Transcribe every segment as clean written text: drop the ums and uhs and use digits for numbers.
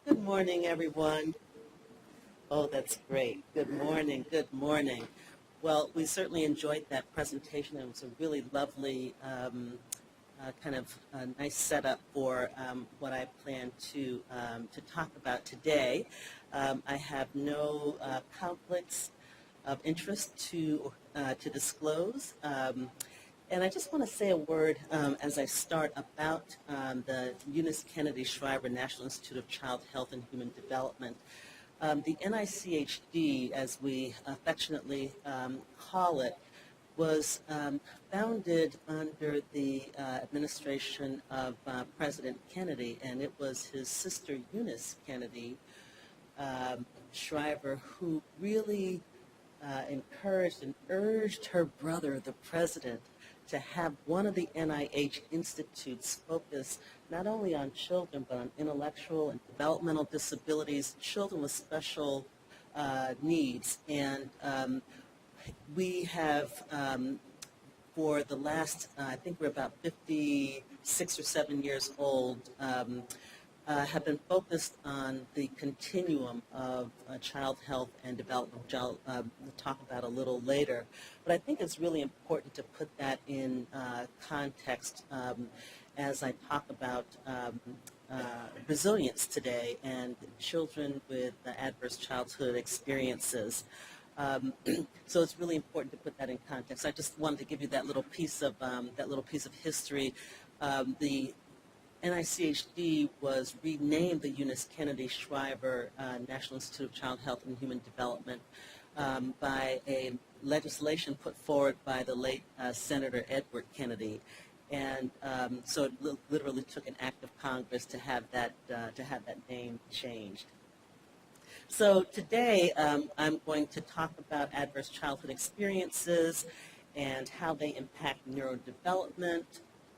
Good morning, everyone. Oh, that's great. Good morning. Good morning. Well, we certainly enjoyed that presentation. It was a really lovely kind of nice setup for what I plan to talk about today. I have no conflicts of interest to disclose. And I just want to say a word as I start about the Eunice Kennedy Shriver National Institute of Child Health and Human Development. The NICHD, as we affectionately call it, was founded under the administration of President Kennedy, and it was his sister Eunice Kennedy Shriver who really encouraged and urged her brother, the president, to have one of the NIH institutes focus not only on children, but on intellectual and developmental disabilities, children with special needs. And we have, for the last, I think we're about 56 or 7 years old, have been focused on the continuum of child health and development, which I'll talk about a little later. But I think it's really important to put that in context as I talk about resilience today and children with adverse childhood experiences. So it's really important to put that in context. I just wanted to give you that little piece of history. The NICHD was renamed the Eunice Kennedy Shriver National Institute of Child Health and Human Development by a legislation put forward by the late Senator Edward Kennedy, and so it literally took an act of Congress to have that name changed. So today I'm going to talk about adverse childhood experiences and how they impact neurodevelopment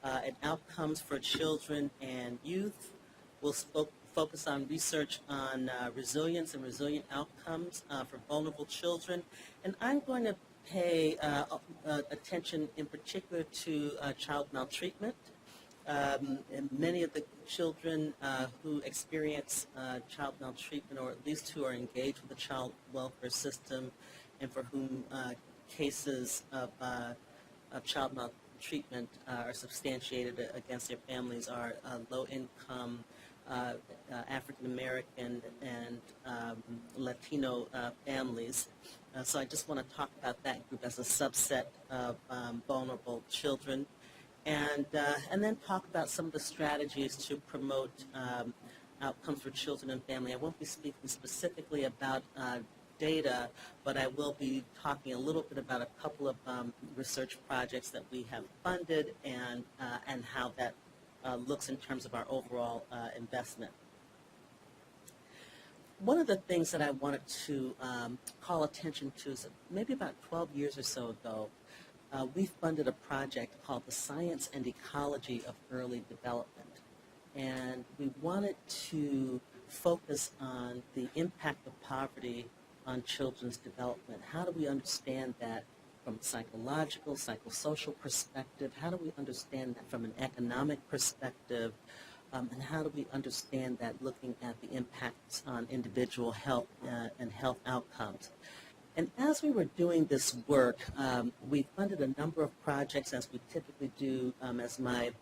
and outcomes for children and youth. We'll focus on research on resilience and resilient outcomes for vulnerable children. And I'm going to pay attention in particular to child maltreatment. And many of the children who experience child maltreatment, or at least who are engaged with the child welfare system and for whom cases of child maltreatment are substantiated against their families, are low-income African American and Latino families. So I just want to talk about that group as a subset of vulnerable children, and then talk about some of the strategies to promote outcomes for children and family. I won't be speaking specifically about data, but I will be talking a little bit about a couple of research projects that we have funded and how that looks in terms of our overall investment. One of the things that I wanted to call attention to is maybe about 12 years or so ago, we funded a project called the Science and Ecology of Early Development. And we wanted to focus on the impact of poverty on children's development. How do we understand that from a psychological, psychosocial perspective? How do we understand that from an economic perspective? And how do we understand that looking at the impacts on individual health and health outcomes? And as we were doing this work, we funded a number of projects, as we typically do. As my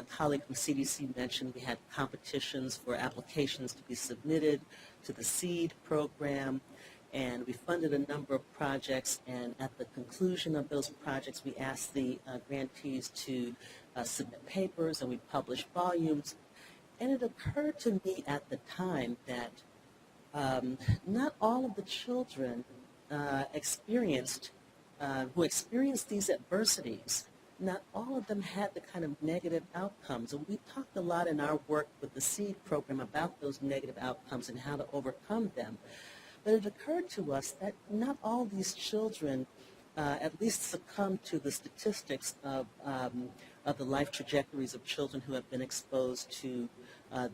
colleague from CDC mentioned, we had competitions for applications to be submitted to the SEED program. And we funded a number of projects, and at the conclusion of those projects, we asked the grantees to submit papers, and we published volumes. And it occurred to me at the time that not all of the children who experienced these adversities, not all of them had the kind of negative outcomes. And we talked a lot in our work with the SEED program about those negative outcomes and how to overcome them. But it occurred to us that not all these children at least succumb to the statistics of the life trajectories of children who have been exposed to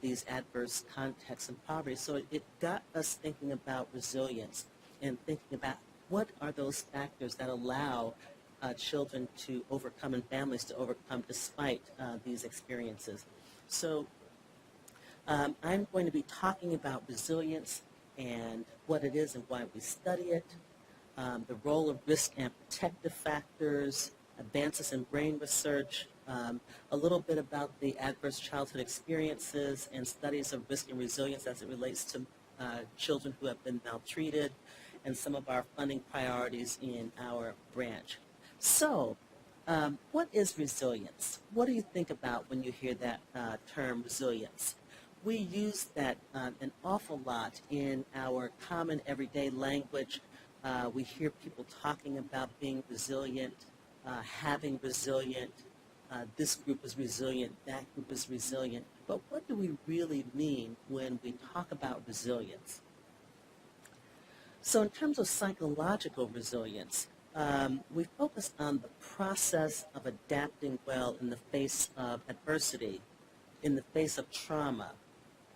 these adverse contexts and poverty. So it got us thinking about resilience and thinking about what are those factors that allow children to overcome and families to overcome despite these experiences. So I'm going to be talking about resilience and what it is and why we study it, the role of risk and protective factors, advances in brain research, a little bit about the adverse childhood experiences and studies of risk and resilience as it relates to children who have been maltreated, and some of our funding priorities in our branch. So, what is resilience? What do you think about when you hear that term resilience? We use that an awful lot in our common everyday language. We hear people talking about being resilient, having resilient, this group is resilient, that group is resilient. But what do we really mean when we talk about resilience? So in terms of psychological resilience, we focus on the process of adapting well in the face of adversity, in the face of trauma,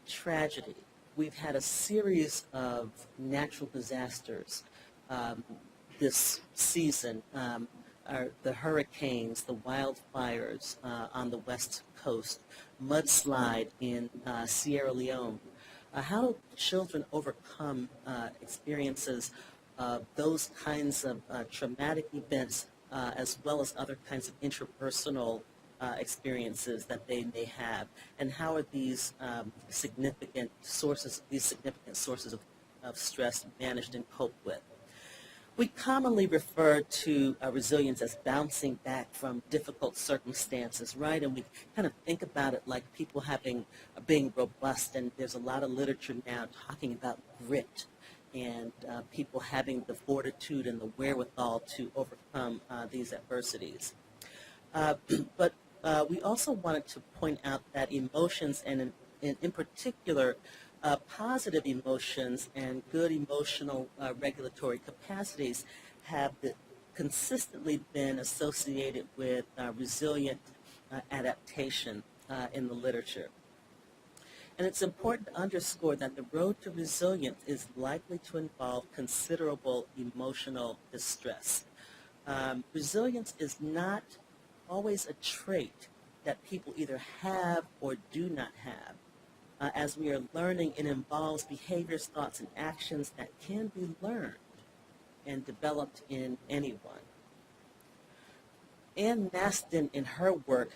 tragedy. We've had a series of natural disasters this season, the hurricanes, the wildfires on the West Coast, mudslide in Sierra Leone. How do children overcome experiences of those kinds of traumatic events as well as other kinds of interpersonal experiences that they may have, and how are these significant sources of stress managed and coped with? We commonly refer to resilience as bouncing back from difficult circumstances, right? And we kind of think about it like people being robust, and there's a lot of literature now talking about grit and people having the fortitude and the wherewithal to overcome these adversities. But we also wanted to point out that emotions, and in particular, positive emotions and good emotional regulatory capacities have consistently been associated with resilient adaptation in the literature. And it's important to underscore that the road to resilience is likely to involve considerable emotional distress. Resilience is not always a trait that people either have or do not have. As we are learning, it involves behaviors, thoughts, and actions that can be learned and developed in anyone. Ann Maston, in her work,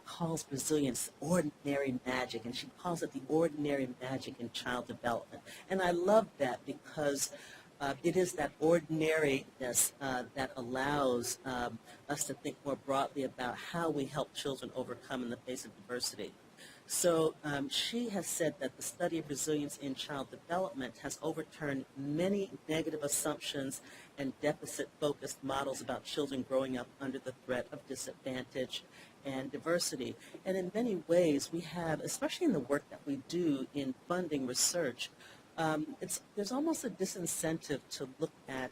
calls resilience ordinary magic, and she calls it the ordinary magic in child development. And I love that because it is that ordinariness that allows us to think more broadly about how we help children overcome in the face of adversity. So she has said that the study of resilience in child development has overturned many negative assumptions and deficit-focused models about children growing up under the threat of disadvantage and diversity. And in many ways, we have, especially in the work that we do in funding research, there's almost a disincentive to look at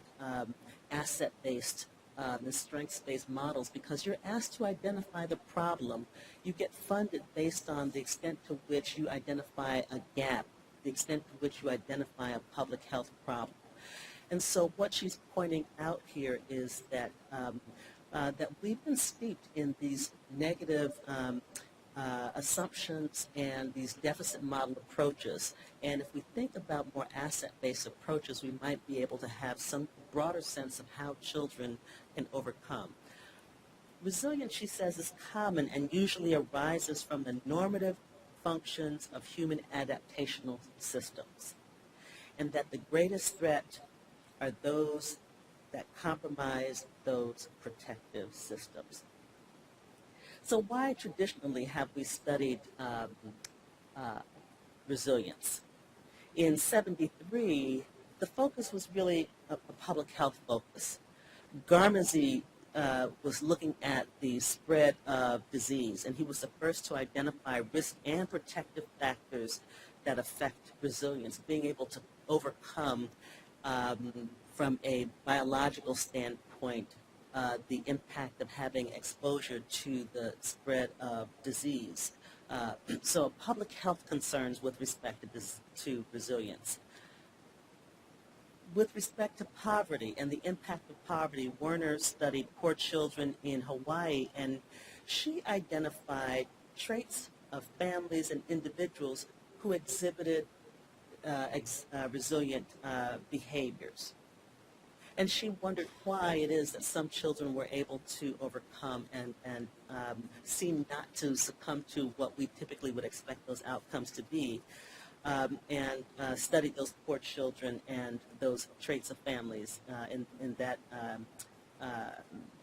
asset-based and strengths-based models, because you're asked to identify the problem. You get funded based on the extent to which you identify a gap, the extent to which you identify a public health problem. And so what she's pointing out here is that that we've been steeped in these negative assumptions and these deficit model approaches. And if we think about more asset-based approaches, we might be able to have some broader sense of how children can overcome. Resilience, she says, is common and usually arises from the normative functions of human adaptational systems, and that the greatest threat are those that compromise those protective systems. So why traditionally have we studied resilience? In '73, the focus was really a public health focus. Garmezy was looking at the spread of disease, and he was the first to identify risk and protective factors that affect resilience, being able to overcome from a biological standpoint the impact of having exposure to the spread of disease. So public health concerns with respect to resilience. With respect to poverty and the impact of poverty, Werner studied poor children in Hawaii, and she identified traits of families and individuals who exhibited resilient behaviors. And she wondered why it is that some children were able to overcome and seem not to succumb to what we typically would expect those outcomes to be, and studied those poor children and those traits of families in that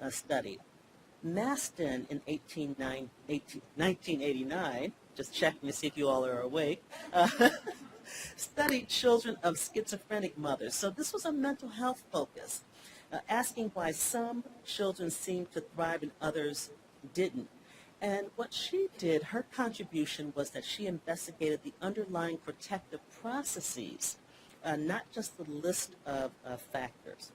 study. Maston in 1989, just checking to see if you all are awake, studied children of schizophrenic mothers. So this was a mental health focus, asking why some children seemed to thrive and others didn't. And what she did, her contribution was that she investigated the underlying protective processes, not just the list of factors.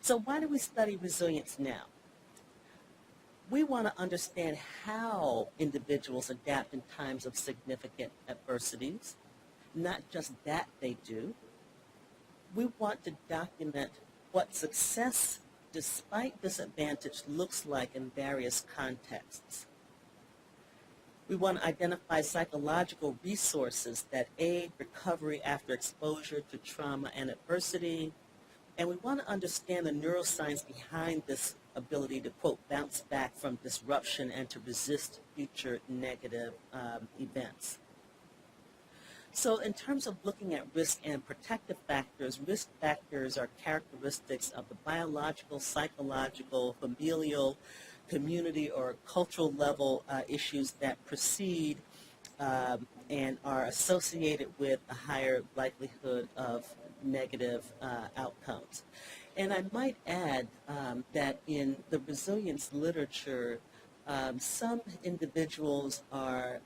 So why do we study resilience now? We want to understand how individuals adapt in times of significant adversities, not just that they do. We want to document what success despite disadvantage looks like in various contexts. We want to identify psychological resources that aid recovery after exposure to trauma and adversity. And we want to understand the neuroscience behind this ability to, quote, bounce back from disruption and to resist future negative events. So in terms of looking at risk and protective factors, risk factors are characteristics of the biological, psychological, familial, community, or cultural level issues that precede and are associated with a higher likelihood of negative outcomes. And I might add that in the resilience literature, some individuals are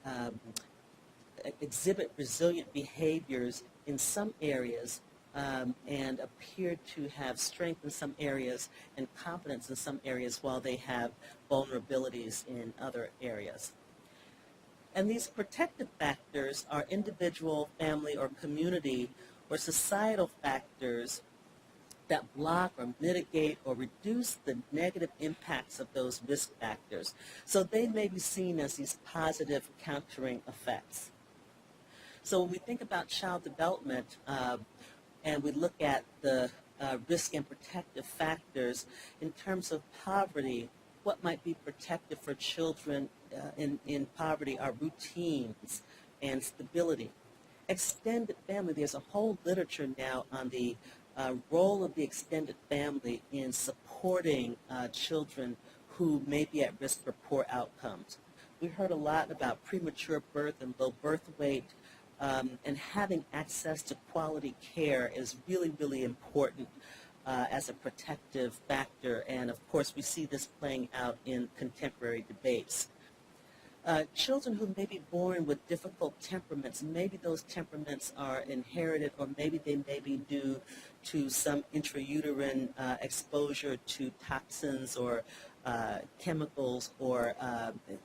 exhibit resilient behaviors in some areas and appear to have strength in some areas and competence in some areas while they have vulnerabilities in other areas. And these protective factors are individual, family, or community or societal factors that block or mitigate or reduce the negative impacts of those risk factors. So they may be seen as these positive countering effects. So when we think about child development and we look at the risk and protective factors in terms of poverty, what might be protective for children in poverty are routines and stability. Extended family, there's a whole literature now on the role of the extended family in supporting children who may be at risk for poor outcomes. We heard a lot about premature birth and low birth weight, and having access to quality care is really, really important as a protective factor. And of course, we see this playing out in contemporary debates. Children who may be born with difficult temperaments, maybe those temperaments are inherited, or maybe they may be due to some intrauterine exposure to toxins or chemicals or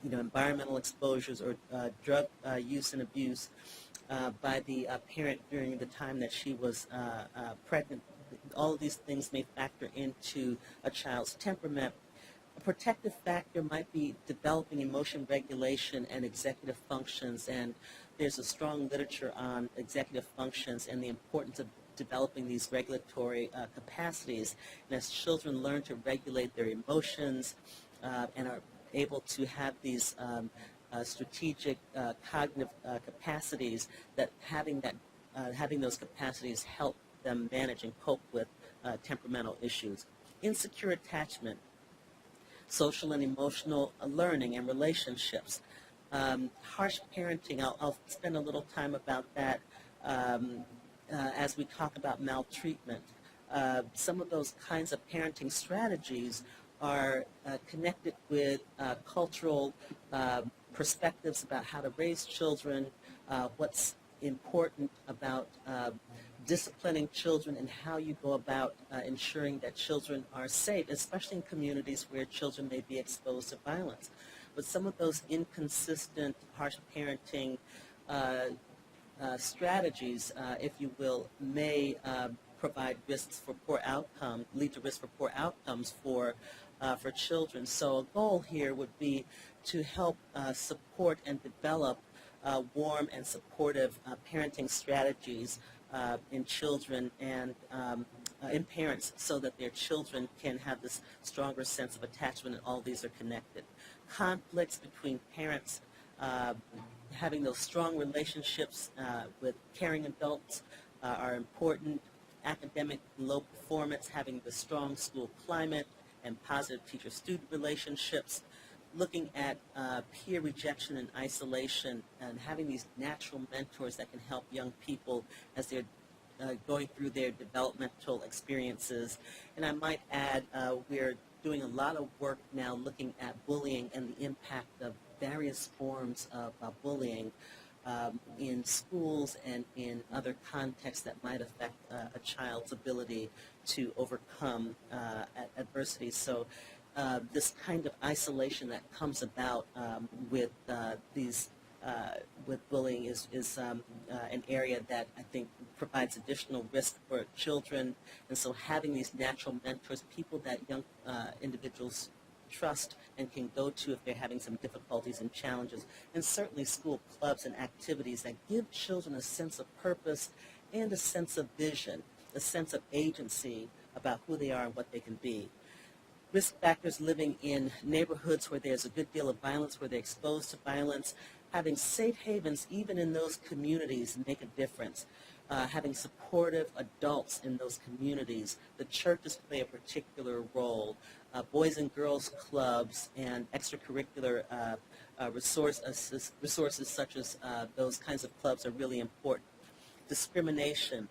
environmental exposures or drug use and abuse by the parent during the time that she was pregnant. All of these things may factor into a child's temperament. A protective factor might be developing emotion regulation and executive functions, and there's a strong literature on executive functions and the importance of developing these regulatory capacities. And as children learn to regulate their emotions and are able to have these strategic cognitive capacities, that having those capacities help them manage and cope with temperamental issues. Insecure attachment, social and emotional learning and relationships. Harsh parenting, I'll spend a little time about that as we talk about maltreatment. Some of those kinds of parenting strategies are connected with cultural perspectives about how to raise children, what's important about disciplining children, and how you go about ensuring that children are safe, especially in communities where children may be exposed to violence. But some of those inconsistent, harsh parenting strategies, if you will, may provide risks for poor outcomes, lead to risks for poor outcomes for children. So a goal here would be to help support and develop warm and supportive parenting strategies in children and in parents so that their children can have this stronger sense of attachment, and all these are connected. Conflicts between parents, having those strong relationships with caring adults are important. Academic low performance, having the strong school climate and positive teacher-student relationships, looking at peer rejection and isolation, and having these natural mentors that can help young people as they're going through their developmental experiences. And I might add, we're doing a lot of work now looking at bullying and the impact of various forms of bullying in schools and in other contexts that might affect a child's ability to overcome adversity. So this kind of isolation that comes about with with bullying is an area that I think provides additional risk for children. And so having these natural mentors, people that young individuals trust and can go to if they're having some difficulties and challenges, and certainly school clubs and activities that give children a sense of purpose and a sense of vision, a sense of agency about who they are and what they can be. Risk factors: living in neighborhoods where there's a good deal of violence, where they're exposed to violence. Having safe havens even in those communities make a difference. Having supportive adults in those communities. The churches play a particular role. Boys and girls clubs and extracurricular resources such as those kinds of clubs are really important. Discrimination.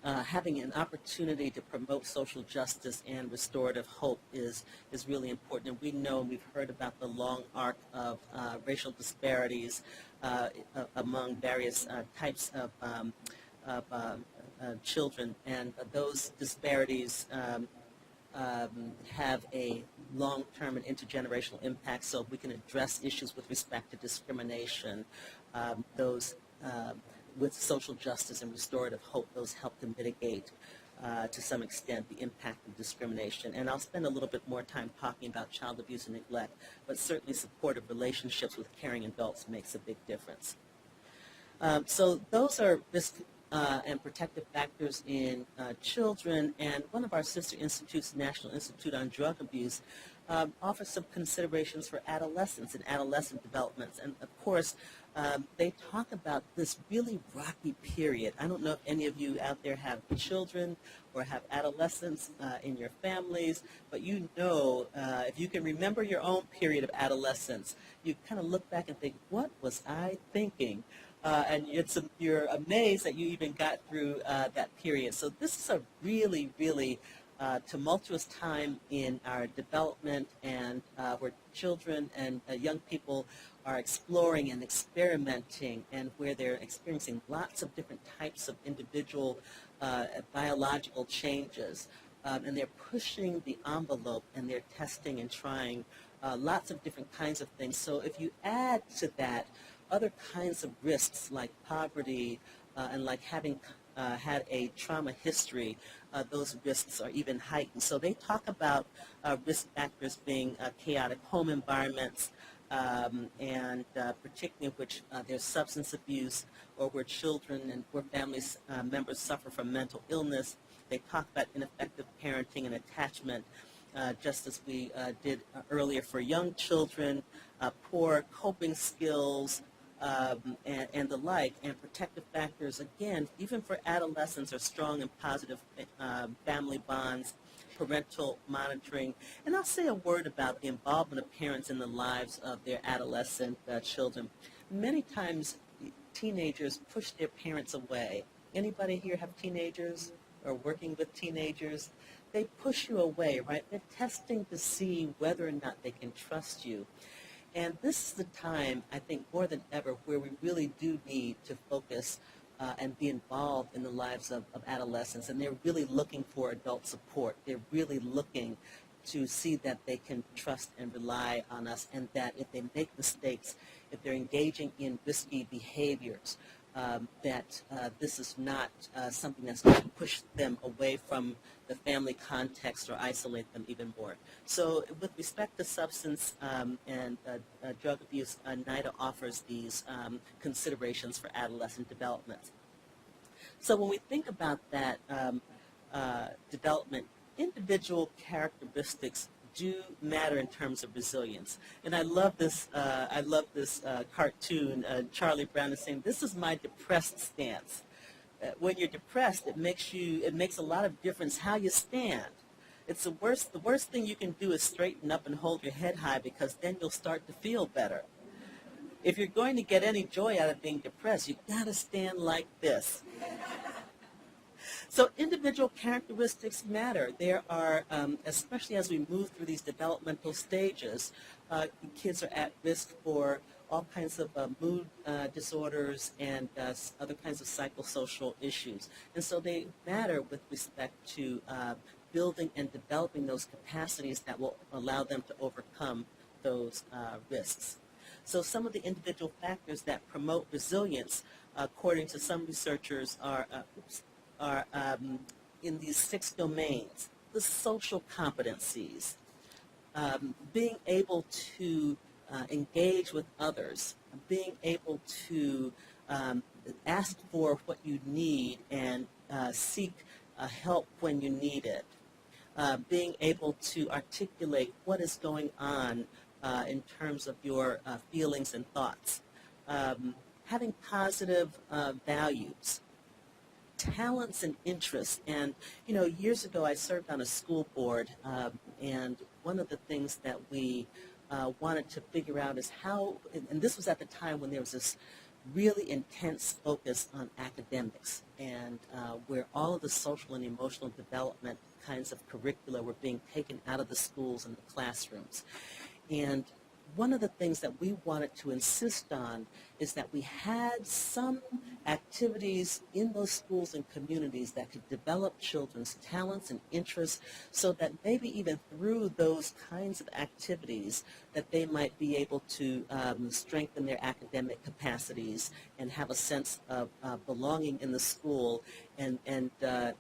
Having an opportunity to promote social justice and restorative hope is really important. And we know, and we've heard about the long arc of racial disparities among various types of children, and those disparities have a long-term and intergenerational impact. So if we can address issues with respect to discrimination, with social justice and restorative hope, those help to mitigate to some extent the impact of discrimination. And I'll spend a little bit more time talking about child abuse and neglect, but certainly supportive relationships with caring adults makes a big difference. So those are risk and protective factors in children, and one of our sister institutes, the National Institute on Drug Abuse, offers some considerations for adolescents and adolescent developments. And of course, they talk about this really rocky period. I don't know if any of you out there have children or have adolescents in your families, but you know, if you can remember your own period of adolescence, you kind of look back and think, what was I thinking? And you're amazed that you even got through that period. So this is a really, really tumultuous time in our development, and where children and young people are exploring and experimenting, and where they're experiencing lots of different types of individual biological changes. And they're pushing the envelope, and they're testing and trying lots of different kinds of things. So if you add to that other kinds of risks like poverty and like having had a trauma history, those risks are even heightened. So they talk about risk factors being chaotic home environments, and particularly in which there's substance abuse, or where children and where families members suffer from mental illness. They talk about ineffective parenting and attachment, just as we did earlier for young children, poor coping skills, and the like. And protective factors, again, even for adolescents, are strong and positive family bonds, parental monitoring. And I'll say a word about the involvement of parents in the lives of their adolescent children. Many times teenagers push their parents away. Anybody here have teenagers or working with teenagers? They push you away, right? They're testing to see whether or not they can trust you. And this is the time, I think, more than ever, where we really do need to focus and be involved in the lives of adolescents. And they're really looking for adult support. They're really looking to see that they can trust and rely on us, and that if they make mistakes, if they're engaging in risky behaviors, that this is not something that's going to push them away from the family context or isolate them even more. So with respect to substance and drug abuse, NIDA offers these considerations for adolescent development. So when we think about that development, individual characteristics do matter in terms of resilience. And I love this cartoon. Charlie Brown is saying, "This is my depressed stance." When you're depressed, it makes a lot of difference how you stand. It's the worst thing you can do is straighten up and hold your head high, because then you'll start to feel better. If you're going to get any joy out of being depressed, you've got to stand like this. So individual characteristics matter. There are, especially as we move through these developmental stages, kids are at risk for all kinds of mood disorders and other kinds of psychosocial issues. And so they matter with respect to building and developing those capacities that will allow them to overcome those risks. So some of the individual factors that promote resilience, according to some researchers, are in these 6 domains. The social competencies, being able to engage with others, being able to ask for what you need and seek help when you need it, being able to articulate what is going on in terms of your feelings and thoughts, having positive values, talents and interests. And, years ago I served on a school board, and one of the things that we wanted to figure out is how, and this was at the time when there was this really intense focus on academics, and where all of the social and emotional development kinds of curricula were being taken out of the schools and the classrooms. And one of the things that we wanted to insist on is that we had some activities in those schools and communities that could develop children's talents and interests, so that maybe even through those kinds of activities that they might be able to strengthen their academic capacities and have a sense of belonging in the school and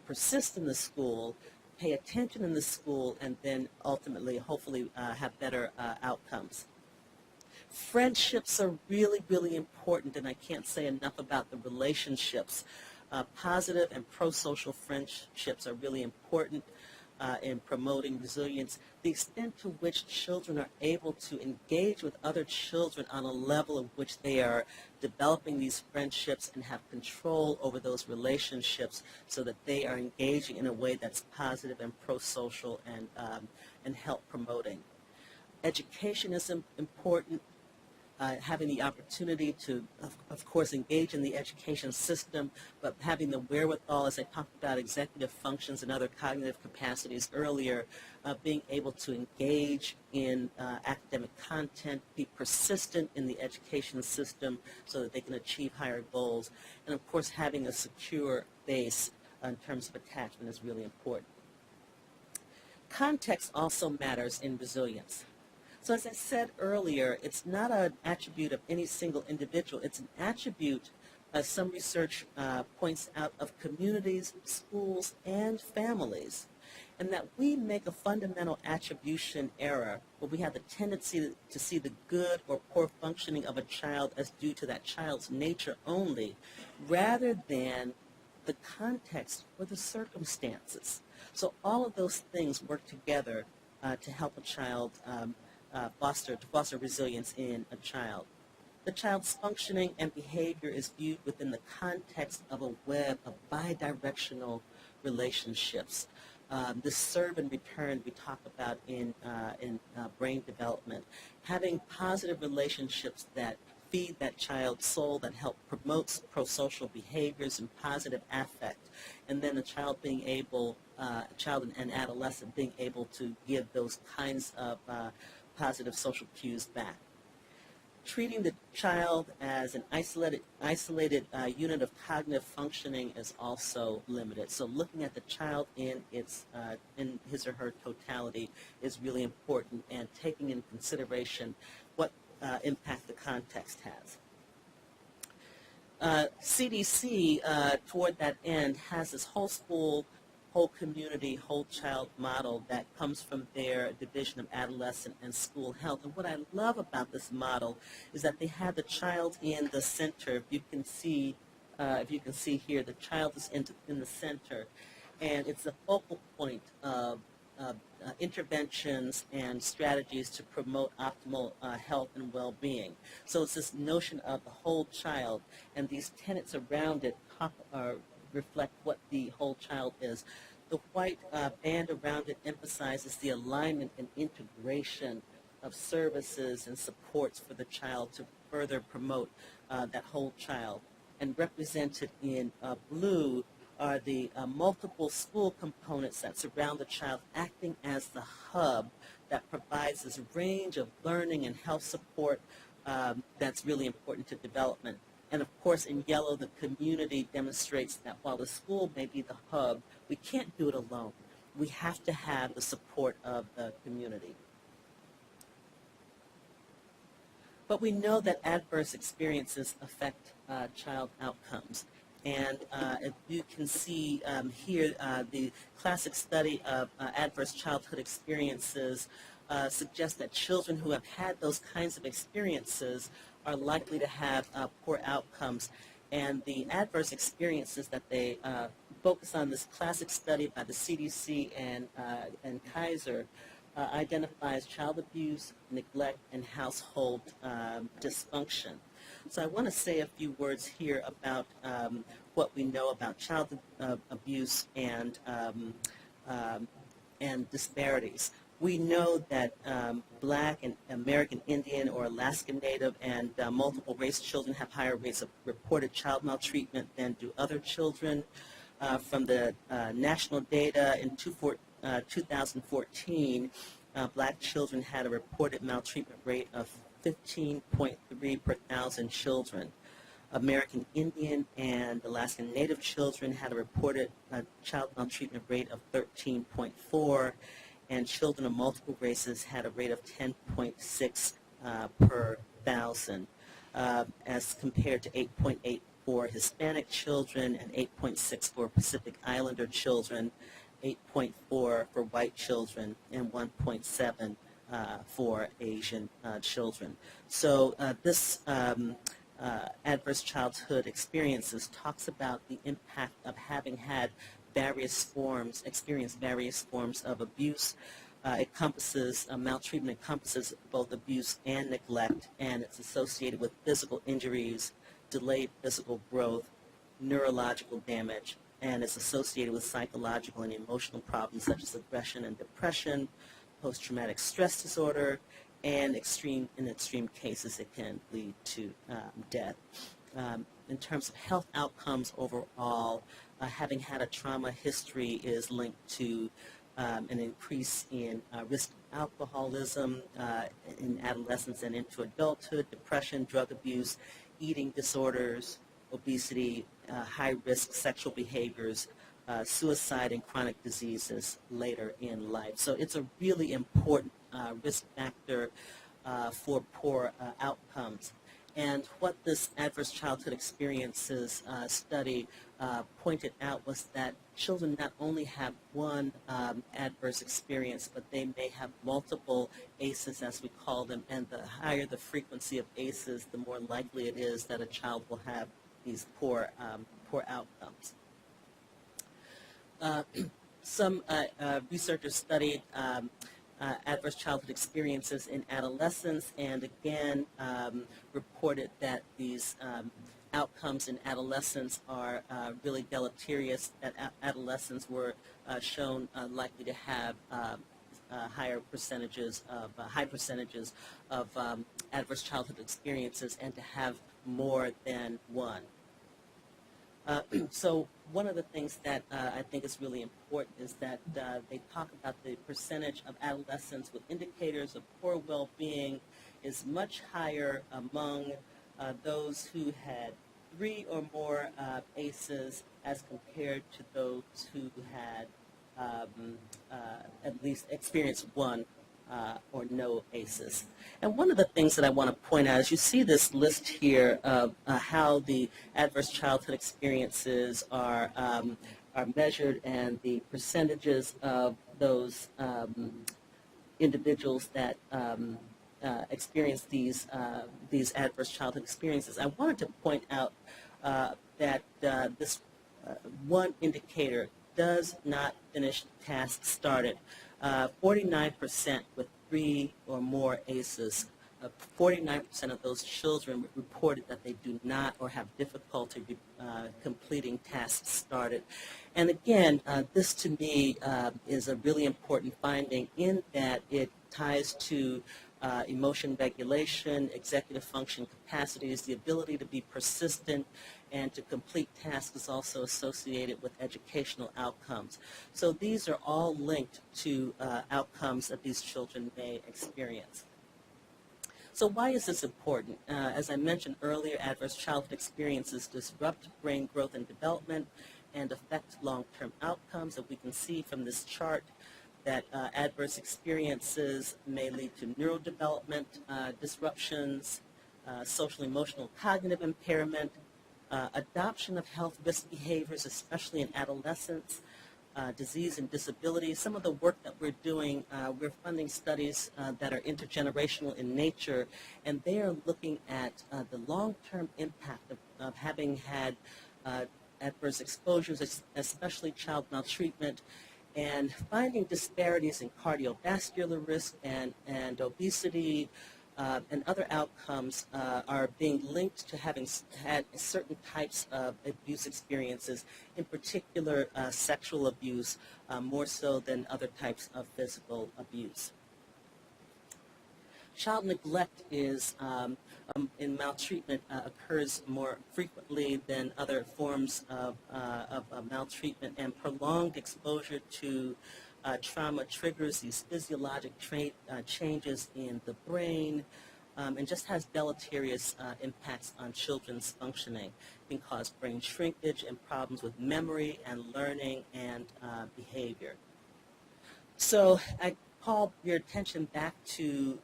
persist in the school, pay attention in the school, and then ultimately, hopefully, have better outcomes. Friendships are really, really important, and I can't say enough about the relationships. Positive and pro-social friendships are really important in promoting resilience. The extent to which children are able to engage with other children on a level in which they are developing these friendships and have control over those relationships, so that they are engaging in a way that's positive and pro-social and help promoting. Education is important. Having the opportunity to, of course, engage in the education system, but having the wherewithal, as I talked about executive functions and other cognitive capacities earlier, being able to engage in academic content, be persistent in the education system so that they can achieve higher goals, and of course having a secure base in terms of attachment is really important. Context also matters in resilience. So as I said earlier, it's not an attribute of any single individual. It's an attribute, as some research points out, of communities, schools, and families. And that we make a fundamental attribution error where we have the tendency to see the good or poor functioning of a child as due to that child's nature only, rather than the context or the circumstances. So all of those things work together to help a child foster resilience in a child. The child's functioning and behavior is viewed within the context of a web of bidirectional relationships. This serve and return we talk about in brain development. Having positive relationships that feed that child's soul, that help promote pro-social behaviors and positive affect, and then a child being able, child and adolescent being able to give those kinds of positive social cues back. Treating the child as an isolated unit of cognitive functioning is also limited. So looking at the child in his or her totality is really important, and taking into consideration what impact the context has. CDC, toward that end, has this whole school, whole community, whole child model that comes from their Division of Adolescent and School Health. And what I love about this model is that they have the child in the center. If you can see here, the child is in the center, and it's the focal point of interventions and strategies to promote optimal health and well-being. So it's this notion of the whole child, and these tenets around it reflect what the whole child is. The white band around it emphasizes the alignment and integration of services and supports for the child to further promote that whole child. And represented in blue are the multiple school components that surround the child, acting as the hub that provides this range of learning and health support that's really important to development. And of course, in yellow, the community demonstrates that while the school may be the hub, we can't do it alone. We have to have the support of the community. But we know that adverse experiences affect child outcomes. And if you can see here, the classic study of adverse childhood experiences suggests that children who have had those kinds of experiences are likely to have poor outcomes. And the adverse experiences that they focus on, this classic study by the CDC and Kaiser, identifies child abuse, neglect, and household dysfunction. So I want to say a few words here about what we know about child abuse and disparities. We know that Black and American Indian or Alaskan Native and multiple race children have higher rates of reported child maltreatment than do other children. From the national data in 2014, Black children had a reported maltreatment rate of 15.3 per 1,000 children. American Indian and Alaskan Native children had a reported child maltreatment rate of 13.4, and children of multiple races had a rate of 10.6 per 1,000, as compared to 8.8 for Hispanic children and 8.6 for Pacific Islander children, 8.4 for white children, and 1.7 for Asian children. So this adverse childhood experiences talks about the impact of having had experienced various forms of abuse. Maltreatment encompasses both abuse and neglect, and it's associated with physical injuries, delayed physical growth, neurological damage, and it's associated with psychological and emotional problems such as aggression and depression, post-traumatic stress disorder, and in extreme cases it can lead to death. In terms of health outcomes overall, having had a trauma history is linked to an increase in risk of alcoholism in adolescence and into adulthood, depression, drug abuse, eating disorders, obesity, high-risk sexual behaviors, suicide, and chronic diseases later in life. So it's a really important risk factor for poor outcomes. And what this adverse childhood experiences study pointed out was that children not only have one adverse experience, but they may have multiple ACEs, as we call them, and the higher the frequency of ACEs, the more likely it is that a child will have these poor outcomes. Some researchers studied adverse childhood experiences in adolescents, and again reported that these outcomes in adolescents are really deleterious, that adolescents were shown likely to have high percentages of adverse childhood experiences and to have more than one. So one of the things that I think is really important is that they talk about the percentage of adolescents with indicators of poor well-being is much higher among those who had 3 or more ACEs as compared to those who had at least experienced one or no ACEs. And one of the things that I want to point out is you see this list here of how the adverse childhood experiences are measured and the percentages of those individuals that experience these adverse childhood experiences. I wanted to point out that this one indicator does not finish tasks started. 49% with 3 or more ACEs, 49% of those children reported that they do not or have difficulty completing tasks started. And again, this to me is a really important finding in that it ties to emotion regulation, executive function capacities, the ability to be persistent and to complete tasks is also associated with educational outcomes. So these are all linked to outcomes that these children may experience. So why is this important? As I mentioned earlier, adverse childhood experiences disrupt brain growth and development and affect long-term outcomes. And we can see from this chart that adverse experiences may lead to neurodevelopment disruptions, social, emotional, cognitive impairment, adoption of health risk behaviors, especially in adolescents, disease and disability. Some of the work that we're doing, we're funding studies that are intergenerational in nature, and they are looking at the long-term impact of having had adverse exposures, especially child maltreatment, and finding disparities in cardiovascular risk and obesity and other outcomes are being linked to having had certain types of abuse experiences, in particular sexual abuse, more so than other types of physical abuse. Child neglect is, in maltreatment, occurs more frequently than other forms of maltreatment, and prolonged exposure to trauma triggers these physiologic changes in the brain and just has deleterious impacts on children's functioning. It can cause brain shrinkage and problems with memory and learning and behavior. So I call your attention back to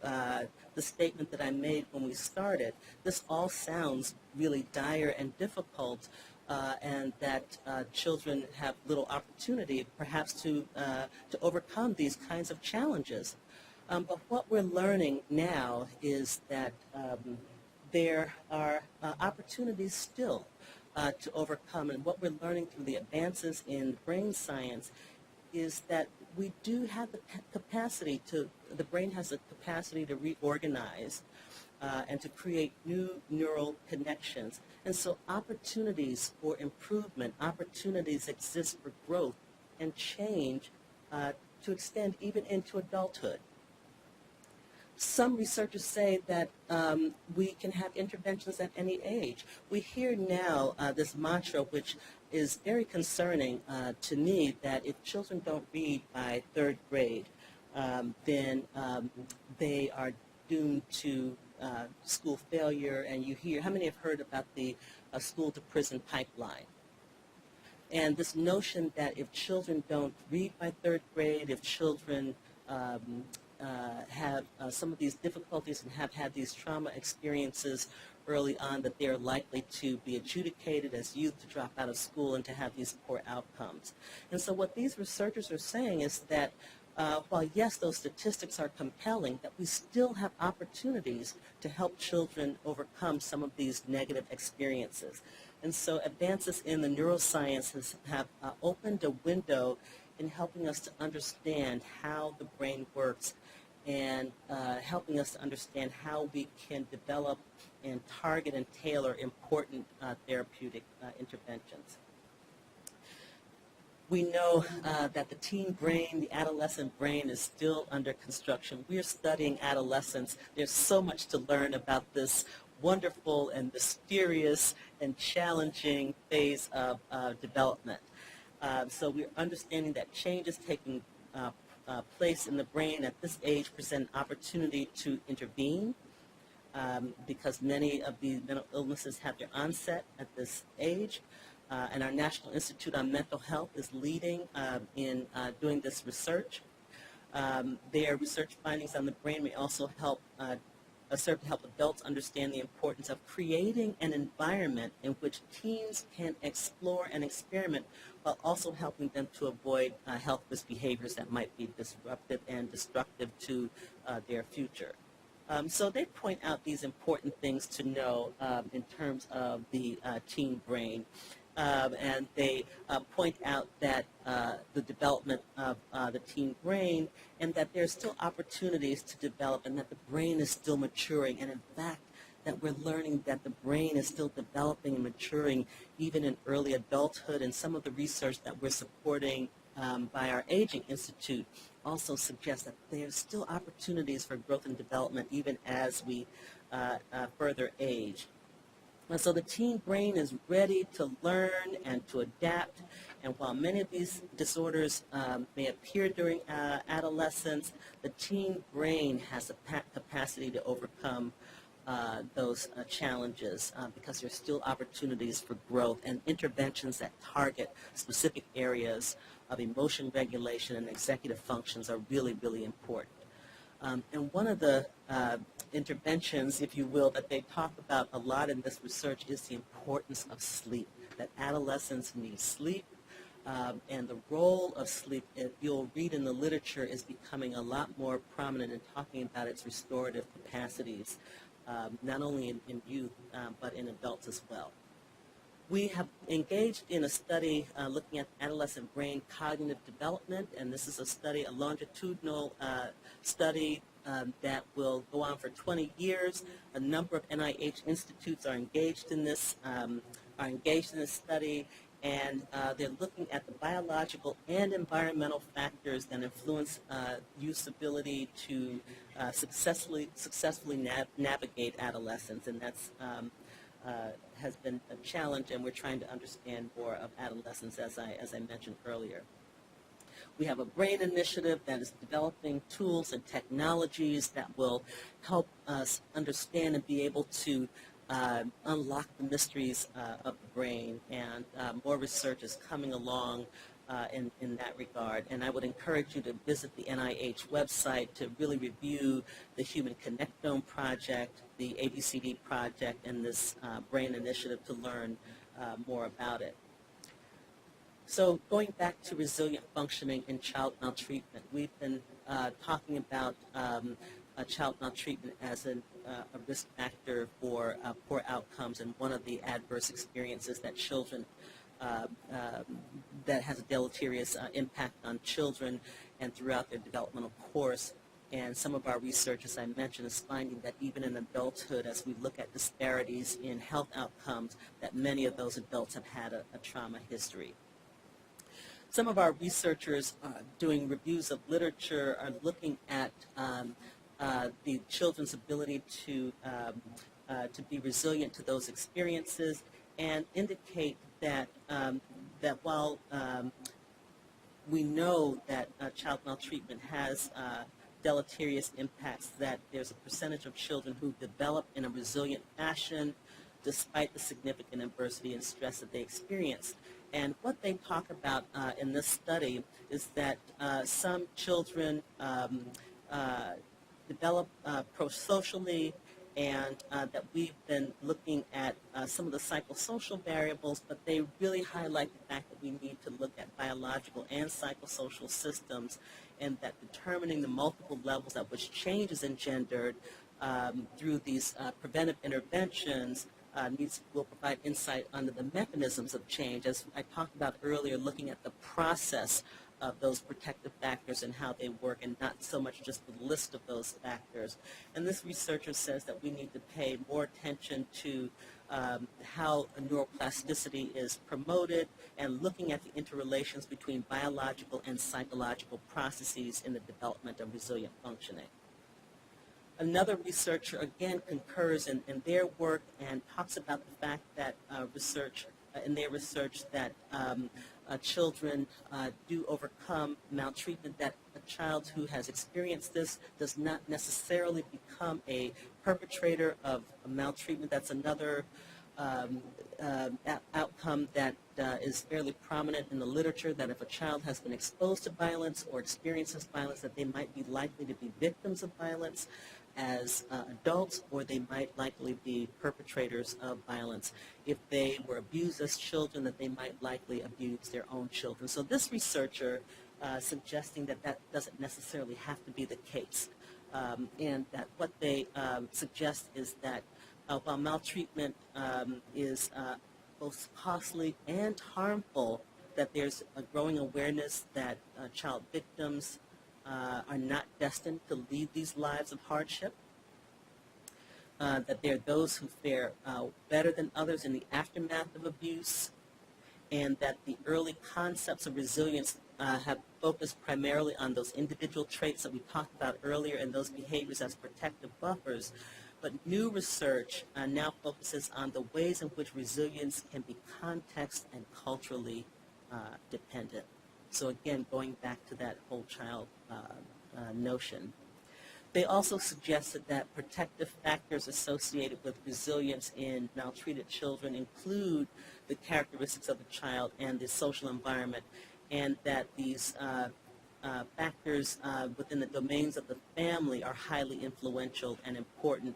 the statement that I made when we started. This all sounds really dire and difficult, and that children have little opportunity perhaps to overcome these kinds of challenges. But what we're learning now is that there are opportunities still to overcome, and what we're learning through the advances in brain science is that we do have the capacity the brain has the capacity to reorganize and to create new neural connections. And so opportunities for improvement, opportunities exist for growth and change to extend even into adulthood. Some researchers say that we can have interventions at any age. We hear now this mantra, which is very concerning to me, that if children don't read by 3rd grade, then they are doomed to school failure. And you hear, how many have heard about the school to prison pipeline? And this notion that if children don't read by 3rd grade, if children have some of these difficulties and have had these trauma experiences early on, that they are likely to be adjudicated as youth, to drop out of school, and to have these poor outcomes. And so what these researchers are saying is that while yes, those statistics are compelling, that we still have opportunities to help children overcome some of these negative experiences. And so advances in the neurosciences have opened a window in helping us to understand how the brain works and helping us to understand how we can develop and target and tailor important therapeutic interventions. We know that the teen brain, the adolescent brain, is still under construction. We are studying adolescence. There's so much to learn about this wonderful and mysterious and challenging phase of development. So we're understanding that changes taking place in the brain at this age present an opportunity to intervene because many of these mental illnesses have their onset at this age. And our National Institute on Mental Health is leading in doing this research. Their research findings on the brain may also help serve to help adults understand the importance of creating an environment in which teens can explore and experiment while also helping them to avoid health risk behaviors that might be disruptive and destructive to their future. So they point out these important things to know in terms of the teen brain. And they point out that the development of the teen brain, and that there's still opportunities to develop, and that the brain is still maturing, and in fact that we're learning that the brain is still developing and maturing even in early adulthood, and some of the research that we're supporting by our Aging Institute also suggests that there's still opportunities for growth and development even as we further age. And so the teen brain is ready to learn and to adapt, and while many of these disorders may appear during adolescence, the teen brain has a capacity to overcome those challenges because there's still opportunities for growth, and interventions that target specific areas of emotion regulation and executive functions are really, really important. And one of the interventions, if you will, that they talk about a lot in this research is the importance of sleep, that adolescents need sleep, and the role of sleep, if you'll read in the literature, is becoming a lot more prominent in talking about its restorative capacities, not only in youth, but in adults as well. We have engaged in a study looking at adolescent brain cognitive development, and this is a study, a longitudinal study that will go on for 20 years. A number of NIH institutes are engaged in this study, and they're looking at the biological and environmental factors that influence youth's ability to successfully navigate adolescence, and that's has been a challenge, and we're trying to understand more of adolescence, as I mentioned earlier. We have a brain initiative that is developing tools and technologies that will help us understand and be able to unlock the mysteries of the brain, and more research is coming along in that regard. And I would encourage you to visit the NIH website to really review the Human Connectome Project, the ABCD Project, and this brain initiative to learn more about it. So going back to resilient functioning in child maltreatment, we've been talking about child maltreatment as a risk factor for poor outcomes, and one of the adverse experiences that children that has a deleterious impact on children and throughout their developmental course. And some of our research, as I mentioned, is finding that even in adulthood, as we look at disparities in health outcomes, that many of those adults have had a trauma history. Some of our researchers doing reviews of literature are looking at the children's ability to be resilient to those experiences, and indicate that that while we know that child maltreatment has deleterious impacts, that there's a percentage of children who develop in a resilient fashion despite the significant adversity and stress that they experience. And what they talk about in this study is that some children develop prosocially, and that we've been looking at some of the psychosocial variables, but they really highlight the fact that we need to look at biological and psychosocial systems, and that determining the multiple levels at which change is engendered through these preventive interventions will provide insight into the mechanisms of change, as I talked about earlier, looking at the process of those protective factors and how they work, and not so much just the list of those factors. And this researcher says that we need to pay more attention to how neuroplasticity is promoted, and looking at the interrelations between biological and psychological processes in the development of resilient functioning. Another researcher, again, concurs in their work and talks about the fact that in their research that children do overcome maltreatment, that a child who has experienced this does not necessarily become a perpetrator of maltreatment. That's another outcome that is fairly prominent in the literature, that if a child has been exposed to violence or experiences violence, that they might be likely to be victims of violence as adults, or they might likely be perpetrators of violence. If they were abused as children, that they might likely abuse their own children. So this researcher suggesting that that doesn't necessarily have to be the case, and that what they suggest is that while maltreatment is both costly and harmful, that there's a growing awareness that child victims are not destined to lead these lives of hardship, that there are those who fare better than others in the aftermath of abuse, and that the early concepts of resilience have focused primarily on those individual traits that we talked about earlier and those behaviors as protective buffers. But new research now focuses on the ways in which resilience can be context and culturally dependent. So again, going back to that whole child notion. They also suggested that protective factors associated with resilience in maltreated children include the characteristics of the child and the social environment, and that these factors within the domains of the family are highly influential and important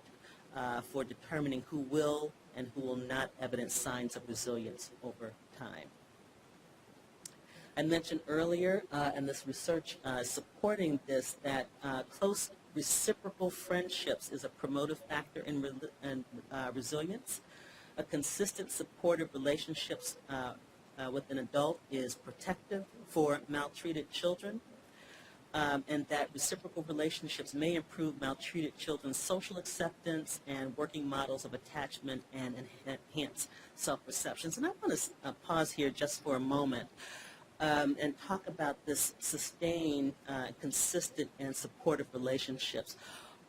for determining who will and who will not evidence signs of resilience over time. I mentioned earlier, and this research supporting this, that close reciprocal friendships is a promotive factor in resilience. A consistent supportive relationships with an adult is protective for maltreated children, and that reciprocal relationships may improve maltreated children's social acceptance and working models of attachment and enhance self-perceptions. And I want to pause here just for a moment and talk about this sustained, consistent, and supportive relationships.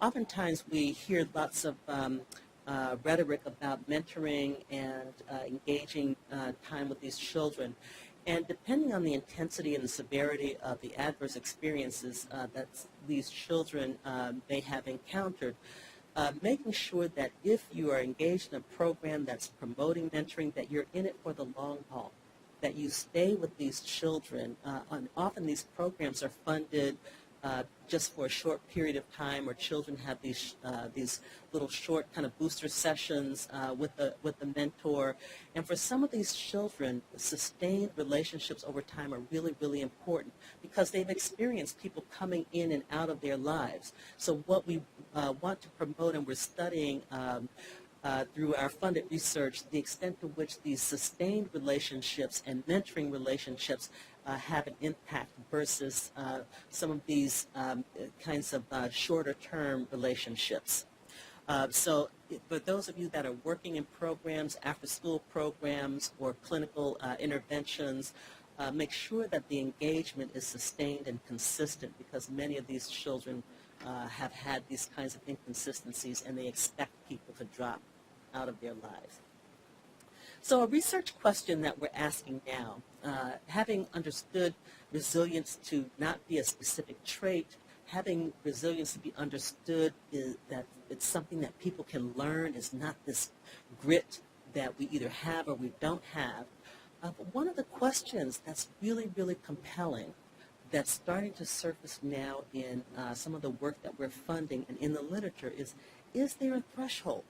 Oftentimes we hear lots of rhetoric about mentoring and engaging time with these children. And depending on the intensity and the severity of the adverse experiences that these children may have encountered, making sure that if you are engaged in a program that's promoting mentoring, that you're in it for the long haul, that you stay with these children. And often these programs are funded just for a short period of time, or children have these little short kind of booster sessions with the mentor. And for some of these children, sustained relationships over time are really, really important because they've experienced people coming in and out of their lives. So what we want to promote, and we're studying through our funded research, the extent to which these sustained relationships and mentoring relationships have an impact versus some of these kinds of shorter-term relationships. So for those of you that are working in programs, after-school programs, or clinical interventions, make sure that the engagement is sustained and consistent, because many of these children have had these kinds of inconsistencies, and they expect people to drop out of their lives. So a research question that we're asking now, having understood resilience to not be a specific trait, having resilience to be understood is that it's something that people can learn, is not this grit that we either have or we don't have. But one of the questions that's really, really compelling, that's starting to surface now in some of the work that we're funding and in the literature, is there a threshold?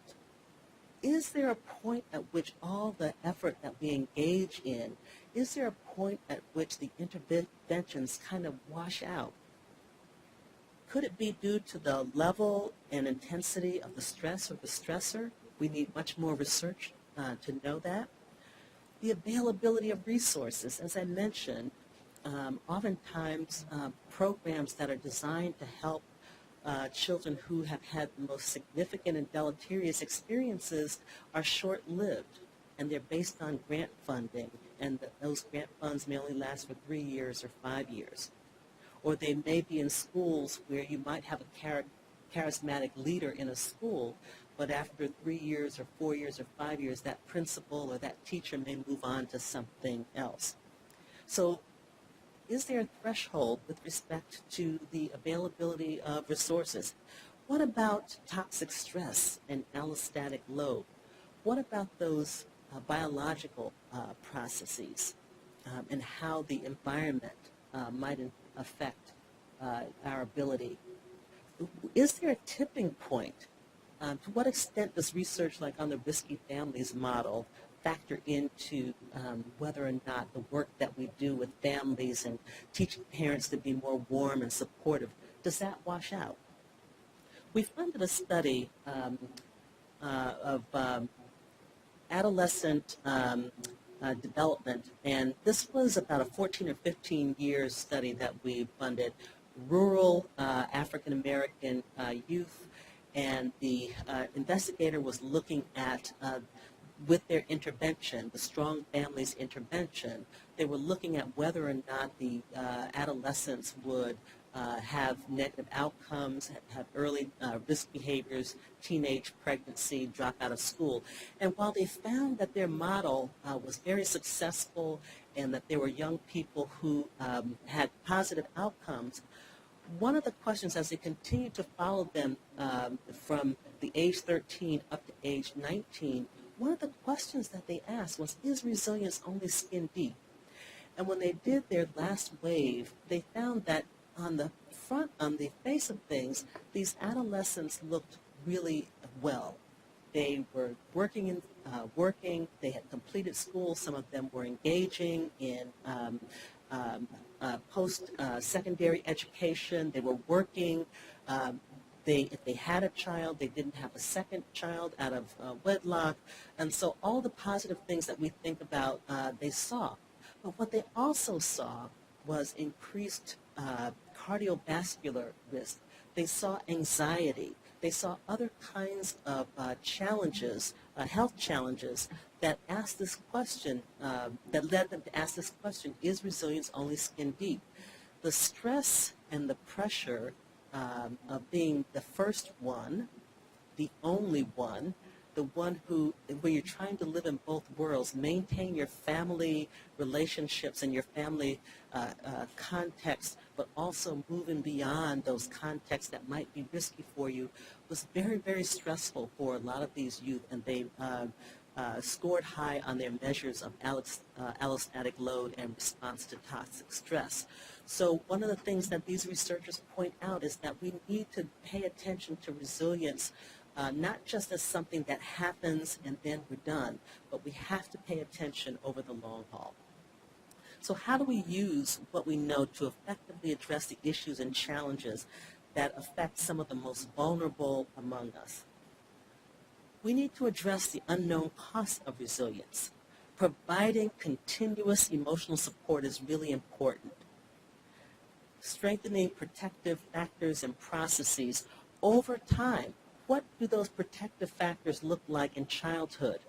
Is there a point at which all the effort that we engage in, is there a point at which the interventions kind of wash out? Could it be due to the level and intensity of the stress or the stressor? We need much more research to know that. The availability of resources, as I mentioned, oftentimes programs that are designed to help children who have had the most significant and deleterious experiences are short-lived, and they're based on grant funding, and those grant funds may only last for 3 years or 5 years. Or they may be in schools where you might have a charismatic leader in a school, but after 3 years or 4 years or 5 years, that principal or that teacher may move on to something else. So is there a threshold with respect to the availability of resources? What about toxic stress and allostatic load? what about those biological processes and how the environment might affect our ability? Is there a tipping point? To what extent does research like on the Risky Families model factor into whether or not the work that we do with families and teaching parents to be more warm and supportive, does that wash out? We funded a study of adolescent development, and this was about a 14 or 15 year study that we funded. Rural African-American youth, and the investigator was looking at, with their intervention, the Strong Families intervention, they were looking at whether or not the adolescents would have negative outcomes, have early risk behaviors, teenage pregnancy, drop out of school. And while they found that their model was very successful and that there were young people who had positive outcomes, one of the questions as they continued to follow them from the age 13 up to age 19, one of the questions that they asked was, is resilience only skin deep? And when they did their last wave, they found that on the front, on the face of things, these adolescents looked really well. They were working, they had completed school, some of them were engaging in post-secondary education, they were working, if they had a child, they didn't have a second child out of wedlock, and so all the positive things that we think about, they saw. But what they also saw was increased cardiovascular risk. They saw anxiety. They saw other kinds of challenges, health challenges, that asked this question, that led them to ask this question, is resilience only skin deep? The stress and the pressure of being the first one, the only one, the one who, when you're trying to live in both worlds, maintain your family relationships and your family context, but also moving beyond those contexts that might be risky for you, was very, very stressful for a lot of these youth, and they scored high on their measures of allostatic load and response to toxic stress. So one of the things that these researchers point out is that we need to pay attention to resilience, not just as something that happens and then we're done, but we have to pay attention over the long haul. So how do we use what we know to effectively address the issues and challenges that affect some of the most vulnerable among us? We need to address the unknown cost of resilience. Providing continuous emotional support is really important. Strengthening protective factors and processes over time. What do those protective factors look like in childhood?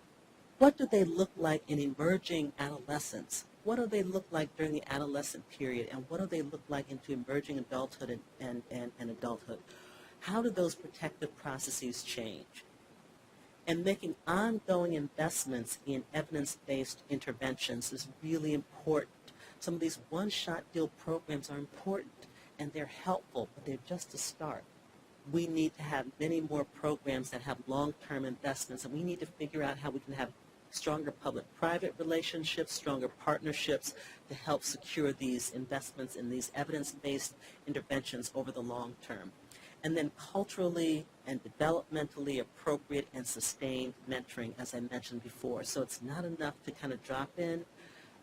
What do they look like in emerging adolescence? What do they look like during the adolescent period? And what do they look like into emerging adulthood and adulthood? How do those protective processes change? And making ongoing investments in evidence-based interventions is really important. Some of these one-shot deal programs are important and they're helpful, but they're just a start. We need to have many more programs that have long-term investments, and we need to figure out how we can have stronger public-private relationships, stronger partnerships to help secure these investments in these evidence-based interventions over the long term. And then culturally and developmentally appropriate and sustained mentoring, as I mentioned before. So it's not enough to kind of drop in,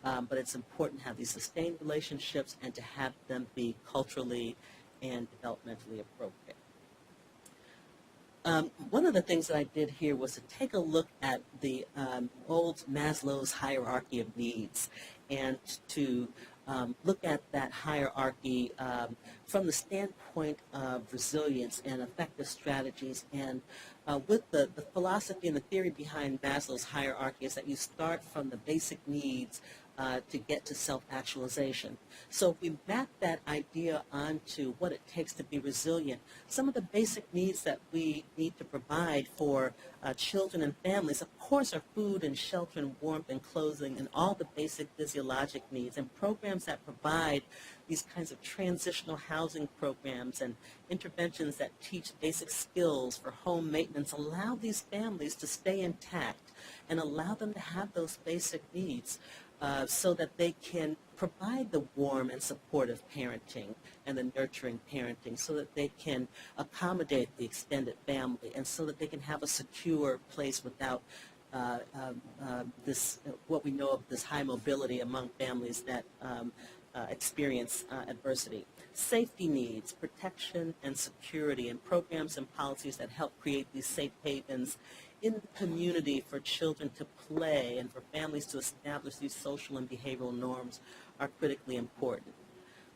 but it's important to have these sustained relationships and to have them be culturally and developmentally appropriate. One of the things that I did here was to take a look at the old Maslow's hierarchy of needs and to look at that hierarchy from the standpoint of resilience and effective strategies. And with the philosophy and the theory behind Maslow's hierarchy is that you start from the basic needs to get to self-actualization. So if we map that idea onto what it takes to be resilient, some of the basic needs that we need to provide for children and families, of course, are food and shelter and warmth and clothing and all the basic physiologic needs, and programs that provide these kinds of transitional housing programs and interventions that teach basic skills for home maintenance allow these families to stay intact and allow them to have those basic needs. So that they can provide the warm and supportive parenting and the nurturing parenting, so that they can accommodate the extended family, and so that they can have a secure place without what we know of this high mobility among families that experience adversity. Safety needs, protection and security, and programs and policies that help create these safe havens in the community for children to play and for families to establish these social and behavioral norms are critically important.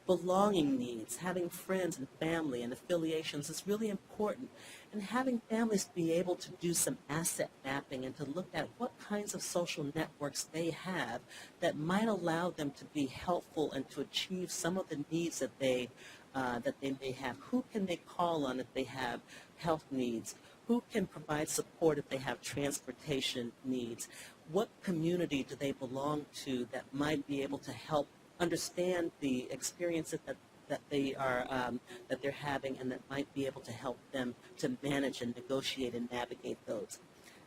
Belonging needs, having friends and family and affiliations is really important, and having families be able to do some asset mapping and to look at what kinds of social networks they have that might allow them to be helpful and to achieve some of the needs that they may have. Who can they call on if they have health needs? Who can provide support if they have transportation needs? What community do they belong to that might be able to help understand the experiences that they're having, and that might be able to help them to manage and negotiate and navigate those?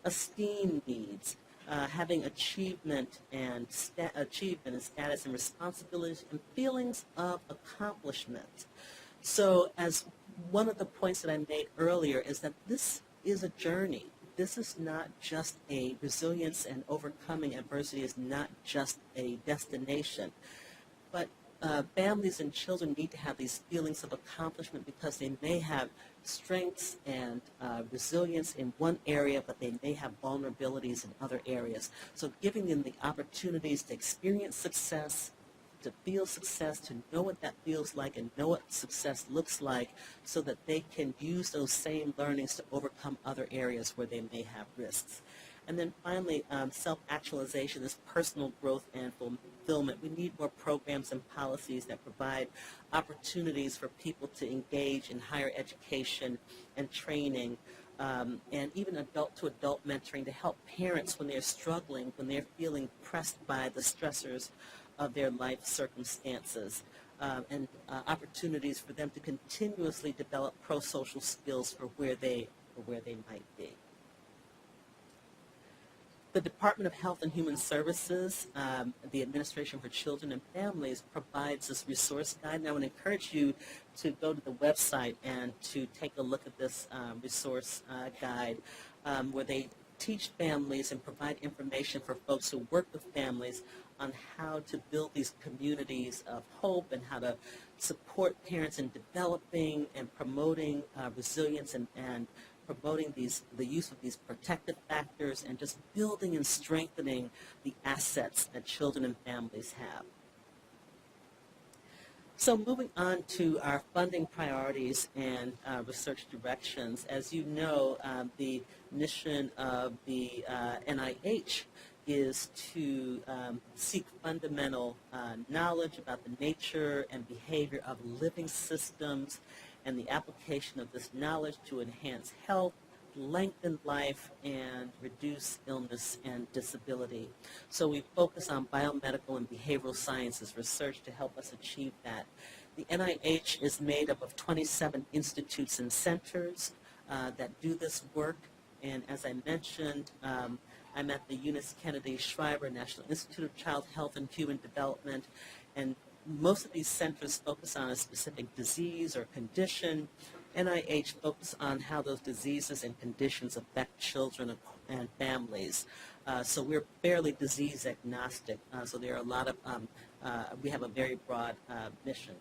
Esteem needs, having achievement and status and responsibilities and feelings of accomplishment. So as one of the points that I made earlier is that this is a journey. This is not just a resilience, and overcoming adversity is not just a destination. But families and children need to have these feelings of accomplishment because they may have strengths and resilience in one area, but they may have vulnerabilities in other areas. So giving them the opportunities to experience success, to feel success, to know what that feels like and know what success looks like, so that they can use those same learnings to overcome other areas where they may have risks. And then finally, self-actualization is personal growth and fulfillment. We need more programs and policies that provide opportunities for people to engage in higher education and training, and even adult-to-adult mentoring to help parents when they're struggling, when they're feeling pressed by the stressors of their life circumstances, and opportunities for them to continuously develop pro-social skills for where they might be. The Department of Health and Human Services, the Administration for Children and Families, provides this resource guide, and I would encourage you to go to the website and to take a look at this resource guide, where they teach families and provide information for folks who work with families on how to build these communities of hope and how to support parents in developing and promoting resilience and promoting the use of these protective factors, and just building and strengthening the assets that children and families have. So moving on to our funding priorities and research directions. As you know, the mission of the NIH is to seek fundamental knowledge about the nature and behavior of living systems and the application of this knowledge to enhance health, lengthen life, and reduce illness and disability. So we focus on biomedical and behavioral sciences research to help us achieve that. The NIH is made up of 27 institutes and centers that do this work. And as I mentioned, I'm at the Eunice Shriver National Institute of Child Health and Human Development, and most of these centers focus on a specific disease or condition. NIH focuses on how those diseases and conditions affect children and families. So we're fairly disease agnostic. So there are a lot of, we have a very broad mission.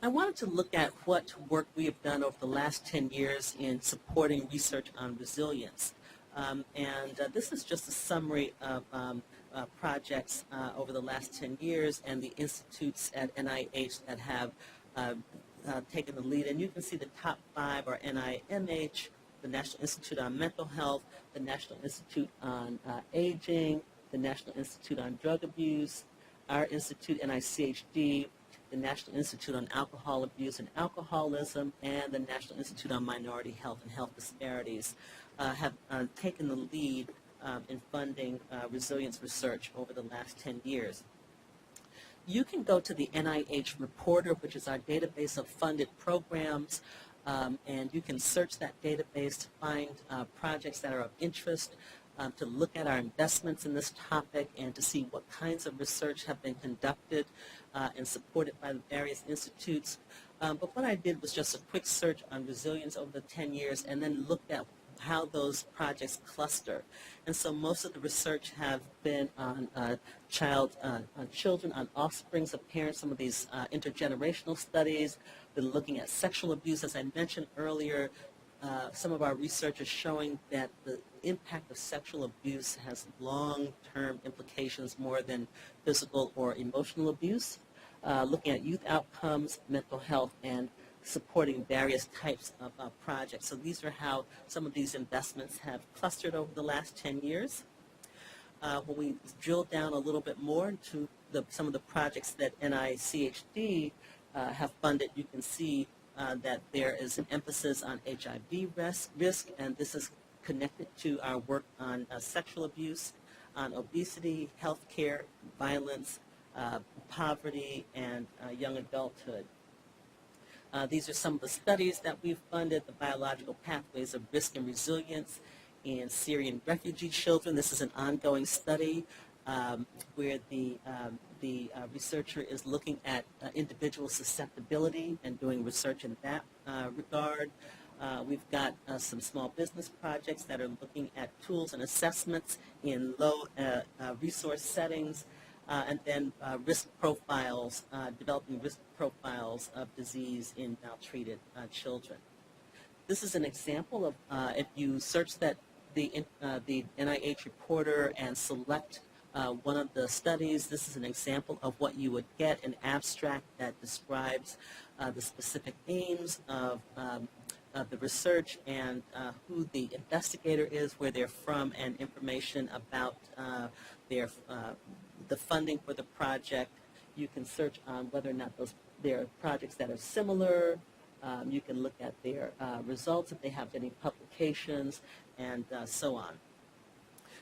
I wanted to look at what work we have done over the last 10 years in supporting research on resilience. This is just a summary of projects over the last 10 years and the institutes at NIH that have taken the lead. And you can see the top 5 are NIMH, the National Institute on Mental Health, the National Institute on Aging, the the National Institute on Drug Abuse, our institute, NICHD, the National Institute on Alcohol Abuse and Alcoholism, and the National Institute on Minority Health and Health Disparities have taken the lead in funding resilience research over the last 10 years. You can go to the NIH Reporter, which is our database of funded programs, and you can search that database to find projects that are of interest, to look at our investments in this topic, and to see what kinds of research have been conducted and supported by the various institutes. But what I did was just a quick search on resilience over the 10 years and then looked at how those projects cluster. And so most of the research have been on children, on offsprings of parents, some of these intergenerational studies, been looking at sexual abuse. As I mentioned earlier, some of our research is showing that the impact of sexual abuse has long-term implications more than physical or emotional abuse. Looking at youth outcomes, mental health, and supporting various types of projects. So these are how some of these investments have clustered over the last 10 years. When we drill down a little bit more into some of the projects that NICHD have funded, you can see that there is an emphasis on HIV risk, and this is connected to our work on sexual abuse, on obesity, healthcare, violence, poverty, and young adulthood. These are some of the studies that we've funded: the biological pathways of risk and resilience in Syrian refugee children. This is an ongoing study where the researcher is looking at individual susceptibility and doing research in that regard. We've got some small business projects that are looking at tools and assessments in low resource settings, and then risk profiles, developing risk profiles of disease in maltreated children. This is an example of, if you search that the NIH Reporter and select one of the studies, this is an example of what you would get: an abstract that describes the specific aims of the research and who the investigator is, where they're from, and information about the funding for the project. You can search on whether or not there are projects that are similar. You can look at their results, if they have any publications, and so on.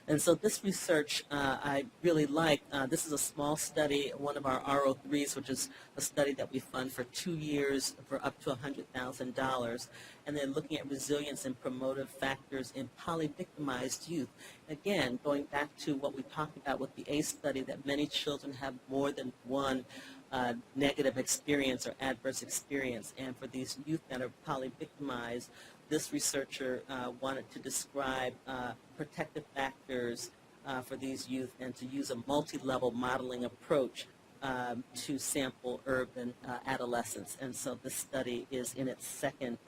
And so this research I really like. This is a small study, one of our RO3s, which is a study that we fund for 2 years for up to $100,000. And then looking at resilience and promotive factors in poly-victimized youth. Again, going back to what we talked about with the ACE study, that many children have more than one negative experience or adverse experience. And for these youth that are poly-victimized, this researcher wanted to describe protective factors for these youth and to use a multi-level modeling approach to sample urban adolescents. And so this study is in its second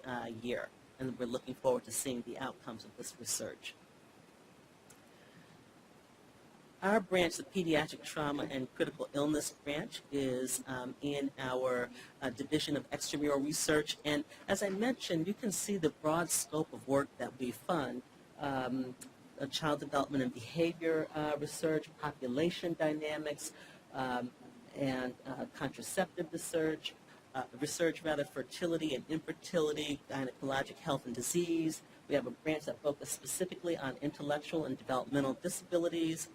year, and we're looking forward to seeing the outcomes of this research. Our branch, the Pediatric Trauma and Critical Illness branch, is in our Division of Extramural Research. And as I mentioned, you can see the broad scope of work that we fund: child development and behavior research, population dynamics, and contraceptive research, fertility and infertility, gynecologic health and disease. We have a branch that focuses specifically on intellectual and developmental disabilities,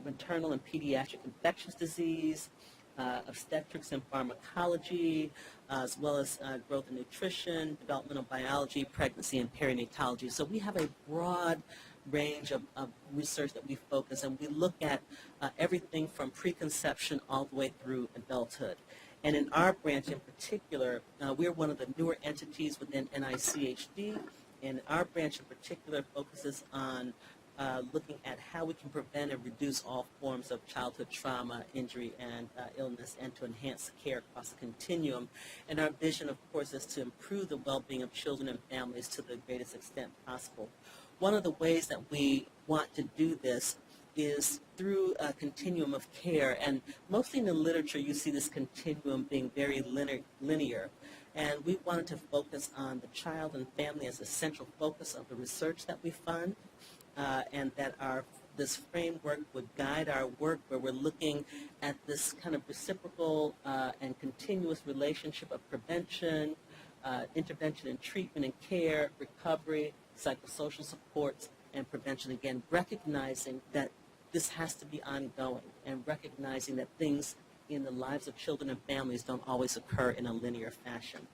maternal and pediatric infectious disease, obstetrics and pharmacology, as well as growth and nutrition, developmental biology, pregnancy, and perinatology. So we have a broad range of research that we focus, and we look at everything from preconception all the way through adulthood. And in our branch in particular, we're one of the newer entities within NICHD, and our branch in particular focuses on looking at how we can prevent and reduce all forms of childhood trauma, injury, and illness, and to enhance care across the continuum. And our vision, of course, is to improve the well-being of children and families to the greatest extent possible. One of the ways that we want to do this is through a continuum of care, and mostly in the literature you see this continuum being very linear. And we wanted to focus on the child and family as a central focus of the research that we fund, and that this framework would guide our work, where we're looking at this kind of reciprocal and continuous relationship of prevention, intervention and treatment and care, recovery, psychosocial supports, and prevention. Again, recognizing that this has to be ongoing, and recognizing that things in the lives of children and families don't always occur in a linear fashion.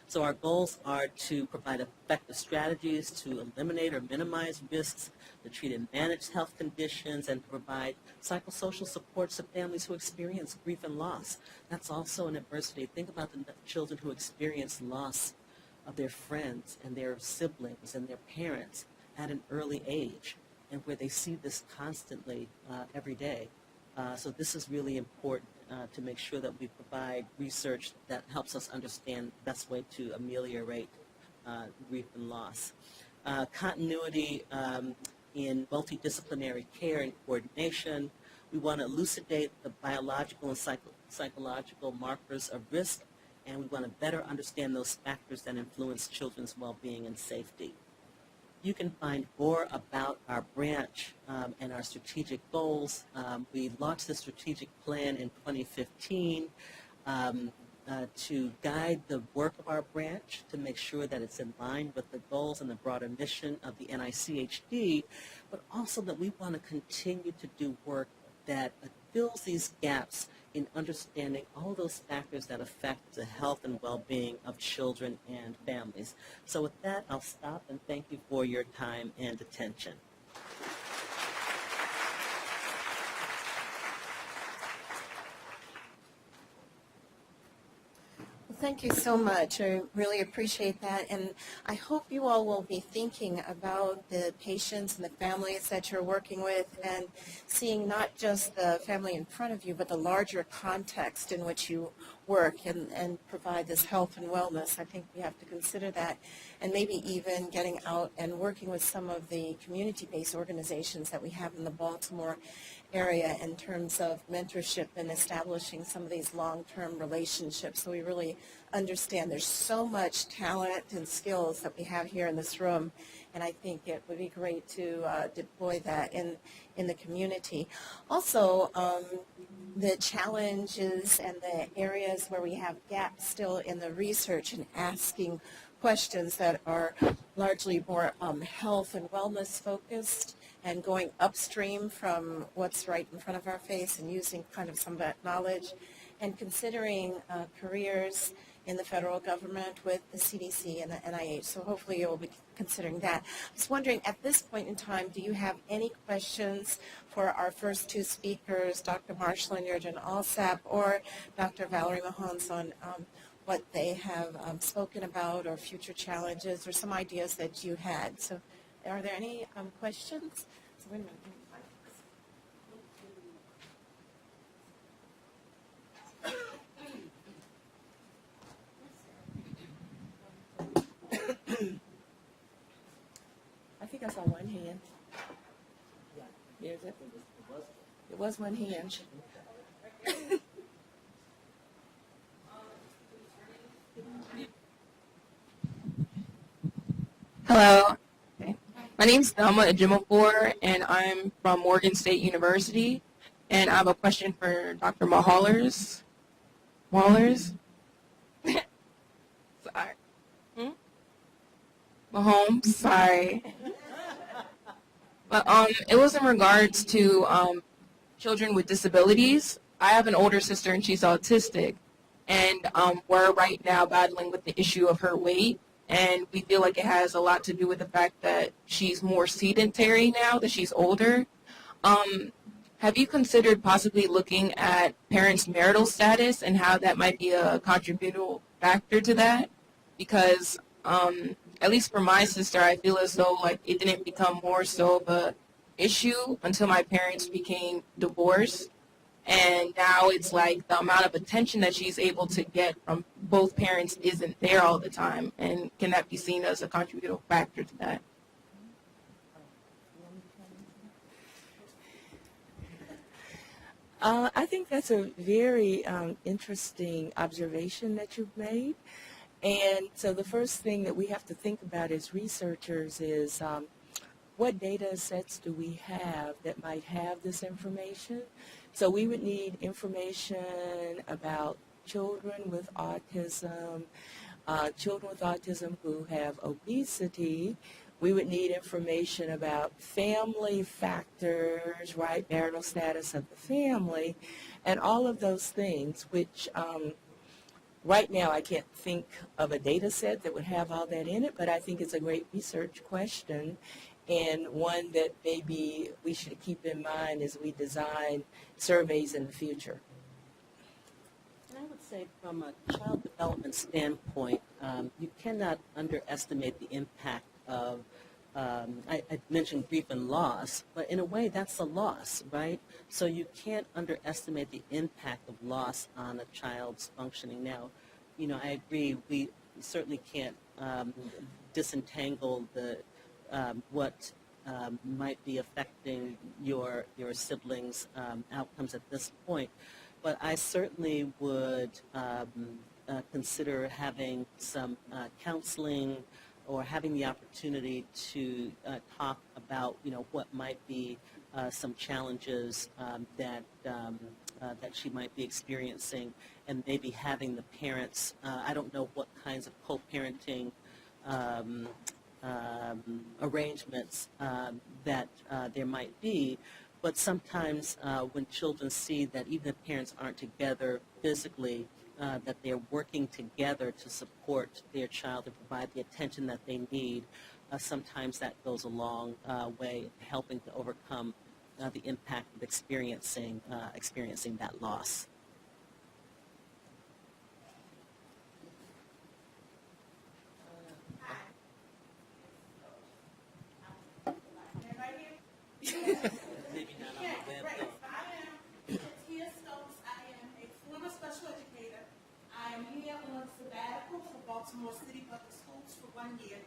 So our goals are to provide effective strategies to eliminate or minimize risks, to treat and manage health conditions, and to provide psychosocial supports to families who experience grief and loss. That's also an adversity. Think about the children who experience loss of their friends and their siblings and their parents at an early age, and where they see this constantly every day. So this is really important to make sure that we provide research that helps us understand the best way to ameliorate grief and loss. Continuity in multidisciplinary care and coordination. We want to elucidate the biological and psychological markers of risk, and we want to better understand those factors that influence children's well-being and safety. You can find more about our branch and our strategic goals. We launched the strategic plan in 2015 to guide the work of our branch, to make sure that it's in line with the goals and the broader mission of the NICHD, but also that we want to continue to do work that fills these gaps in understanding all those factors that affect the health and well-being of children and families. So with that, I'll stop and thank you for your time and attention. Thank you so much. I really appreciate that, and I hope you all will be thinking about the patients and the families that you're working with, and seeing not just the family in front of you, but the larger context in which you work and provide this health and wellness. I think we have to consider that, and maybe even getting out and working with some of the community-based organizations that we have in the Baltimore area in terms of mentorship and establishing some of these long-term relationships, so we really understand there's so much talent and skills that we have here in this room, and I think it would be great to deploy that in the community. Also, the challenges and the areas where we have gaps still in the research, and asking questions that are largely more health and wellness focused, and going upstream from what's right in front of our face and using kind of some of that knowledge, and considering careers in the federal government with the CDC and the NIH. So hopefully you will be considering that. I was wondering, at this point in time, do you have any questions for our first two speakers, Dr. Marshall and Jurgen Alsap, or Dr. Valerie Maholmes, on what they have spoken about, or future challenges, or some ideas that you had? So are there any questions? So wait a minute. I think I saw one hand. There's it. It was one hand. Hello. Okay. My name is Thelma Ejimofor, and I'm from Morgan State University. And I have a question for Dr. Maholmes. Sorry. Maholmes, sorry. But it was in regards to children with disabilities. I have an older sister, and she's autistic. And we're right now battling with the issue of her weight. And we feel like it has a lot to do with the fact that she's more sedentary now that she's older. Have you considered possibly looking at parents' marital status and how that might be a contributing factor to that? Because at least for my sister, I feel as though like it didn't become more so of a issue until my parents became divorced. And now it's like the amount of attention that she's able to get from both parents isn't there all the time. And can that be seen as a contributing factor to that? I think that's a very interesting observation that you've made. And so the first thing that we have to think about as researchers is what data sets do we have that might have this information? So we would need information about children with autism who have obesity. We would need information about family factors, right, marital status of the family, and all of those things, which right now I can't think of a data set that would have all that in it, but I think it's a great research question and one that maybe we should keep in mind as we design surveys in the future. I would say from a child development standpoint, you cannot underestimate the impact of, I mentioned grief and loss, but in a way that's a loss, right? So you can't underestimate the impact of loss on a child's functioning. Now, you know, I agree, we certainly can't disentangle the what might be affecting your siblings' outcomes at this point. But I certainly would consider having some counseling or having the opportunity to talk about, you know, what might be some challenges that she might be experiencing, and maybe having the parents. I don't know what kinds of co-parenting arrangements that there might be. But sometimes when children see that even if parents aren't together physically, that they're working together to support their child and provide the attention that they need, sometimes that goes a long way in helping to overcome the impact of experiencing that loss. Maybe not on the web, though. I am here on sabbatical for Baltimore City Public Schools for 1 year.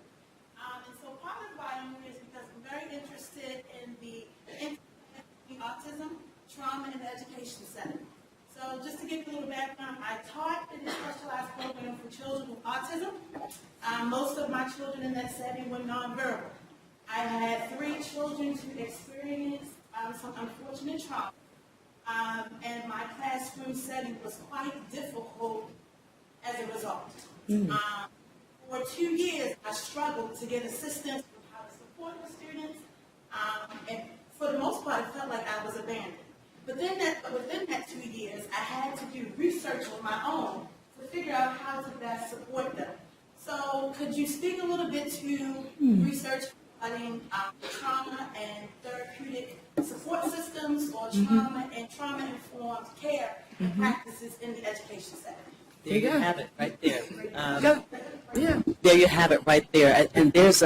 And so part of why I'm here is because I'm very interested in the autism, trauma, and the education setting. So just to give you a little background, I taught in the specialized program for children with autism. Most of my children in that setting were nonverbal. I had 3 children who experienced some unfortunate trauma. And my classroom setting was quite difficult as a result. For 2 years, I struggled to get assistance with how to support the students, and for the most part, it felt like I was abandoned. But then within that 2 years, I had to do research on my own to figure out how to best support them. So could you speak a little bit to research regarding trauma and therapeutic support systems, or trauma and trauma-informed care practices in the education setting? There you have it right there. Yeah. There you have it right there. And there's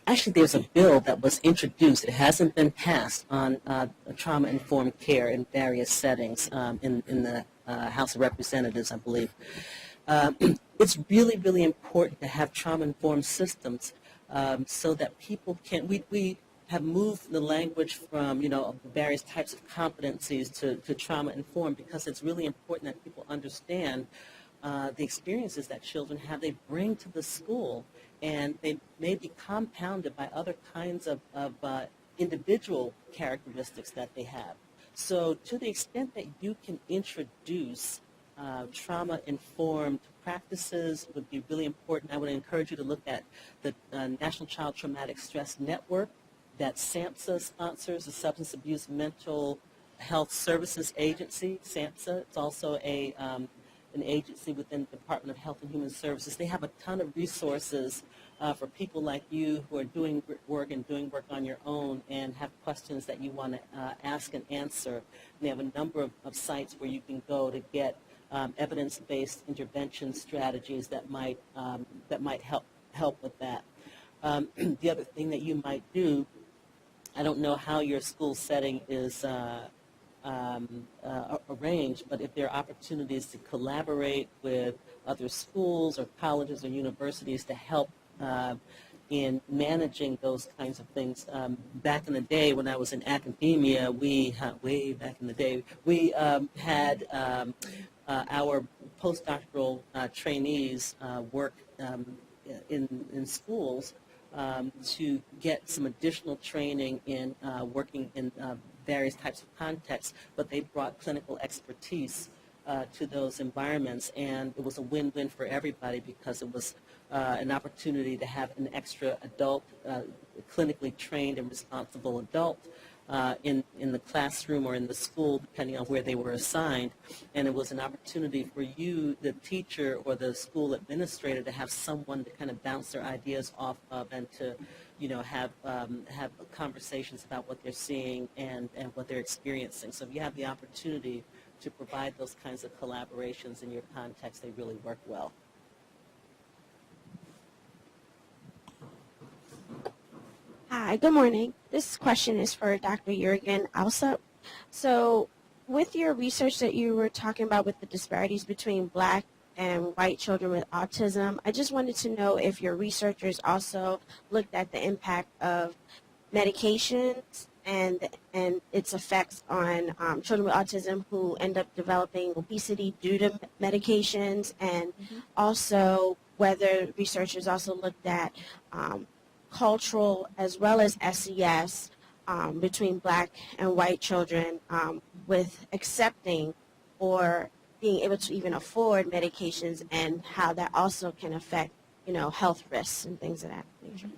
actually there's a bill that was introduced. It hasn't been passed on trauma-informed care in various settings in the House of Representatives, I believe. It's really, really important to have trauma-informed systems so that people can. We have moved the language from, you know, various types of competencies to trauma-informed, because it's really important that people understand the experiences that children have, they bring to the school, and they may be compounded by other kinds of individual characteristics that they have. So to the extent that you can introduce trauma-informed practices would be really important. I would encourage you to look at the National Child Traumatic Stress Network that SAMHSA sponsors, the Substance Abuse Mental Health Services Agency, SAMHSA. It's also an agency within the Department of Health and Human Services. They have a ton of resources for people like you who are doing work on your own and have questions that you want to ask and answer. And they have a number of sites where you can go to get evidence-based intervention strategies that might help with that. The other thing that you might do, I don't know how your school setting is arranged, but if there are opportunities to collaborate with other schools or colleges or universities to help in managing those kinds of things. Back in the day when I was in academia, way back in the day, we had our postdoctoral trainees work in schools to get some additional training in working in various types of contexts, but they brought clinical expertise to those environments, and it was a win-win for everybody because it was an opportunity to have an extra adult, clinically trained and responsible adult in the classroom or in the school, depending on where they were assigned. And it was an opportunity for you, the teacher or the school administrator, to have someone to kind of bounce their ideas off of and to, have conversations about what they're seeing and what they're experiencing. So if you have the opportunity to provide those kinds of collaborations in your context, they really work well. Hi, good morning. This question is for Dr. Jürgen Alsop. So with your research that you were talking about with the disparities between black and white children with autism, I just wanted to know if your researchers also looked at the impact of medications and its effects on children with autism who end up developing obesity due to medications, and also whether researchers also looked at cultural as well as SES between black and white children with accepting or being able to even afford medications, and how that also can affect, health risks and things of that nature.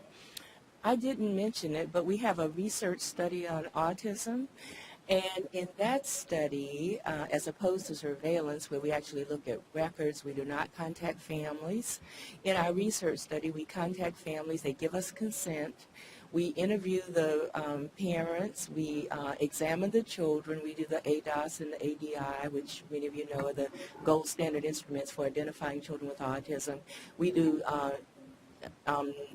I didn't mention it, but we have a research study on autism. And in that study, as opposed to surveillance, where we actually look at records, we do not contact families. In our research study, we contact families. They give us consent. We interview the parents. We examine the children. We do the ADOS and the ADI, which many of you know are the gold standard instruments for identifying children with autism. We do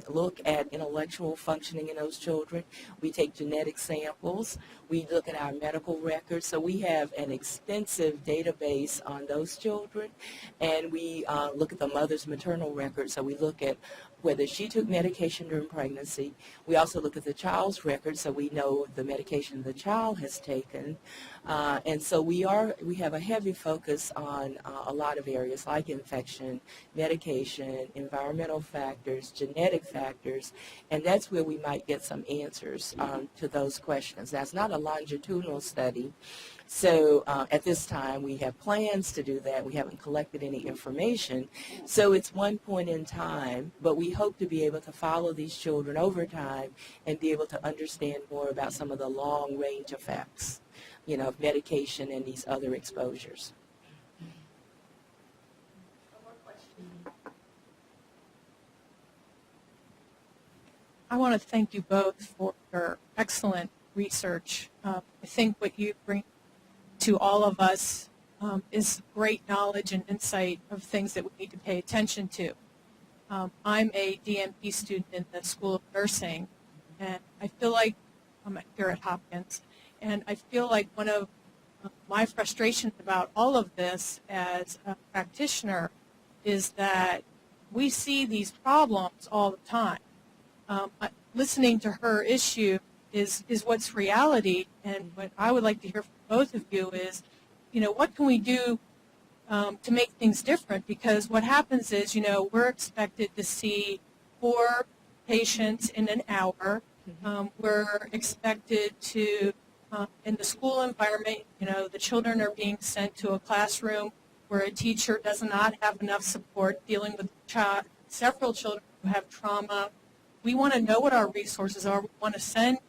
look at intellectual functioning in those children. We take genetic samples. We look at our medical records. So we have an extensive database on those children. And we look at the mother's maternal records. So we look at whether she took medication during pregnancy. We also look at the child's record, so we know the medication the child has taken. And so we have a heavy focus on a lot of areas like infection, medication, environmental factors, genetic factors, and that's where we might get some answers to those questions. That's not a longitudinal study. So at this time, we have plans to do that. We haven't collected any information. So it's one point in time, but we hope to be able to follow these children over time and be able to understand more about some of the long-range effects, of medication and these other exposures. I want to thank you both for your excellent research. I think what you bring to all of us is great knowledge and insight of things that we need to pay attention to. I'm a DNP student in the School of Nursing, and I feel like I'm here at Hopkins, and I feel like one of my frustrations about all of this as a practitioner is that we see these problems all the time. Listening to her issue is what's reality, and what I would like to hear from both of you is, what can we do to make things different? Because what happens is, we're expected to see 4 patients in an hour. We're expected to, in the school environment, the children are being sent to a classroom where a teacher does not have enough support dealing with several children who have trauma. We want to know what our resources are. We want to send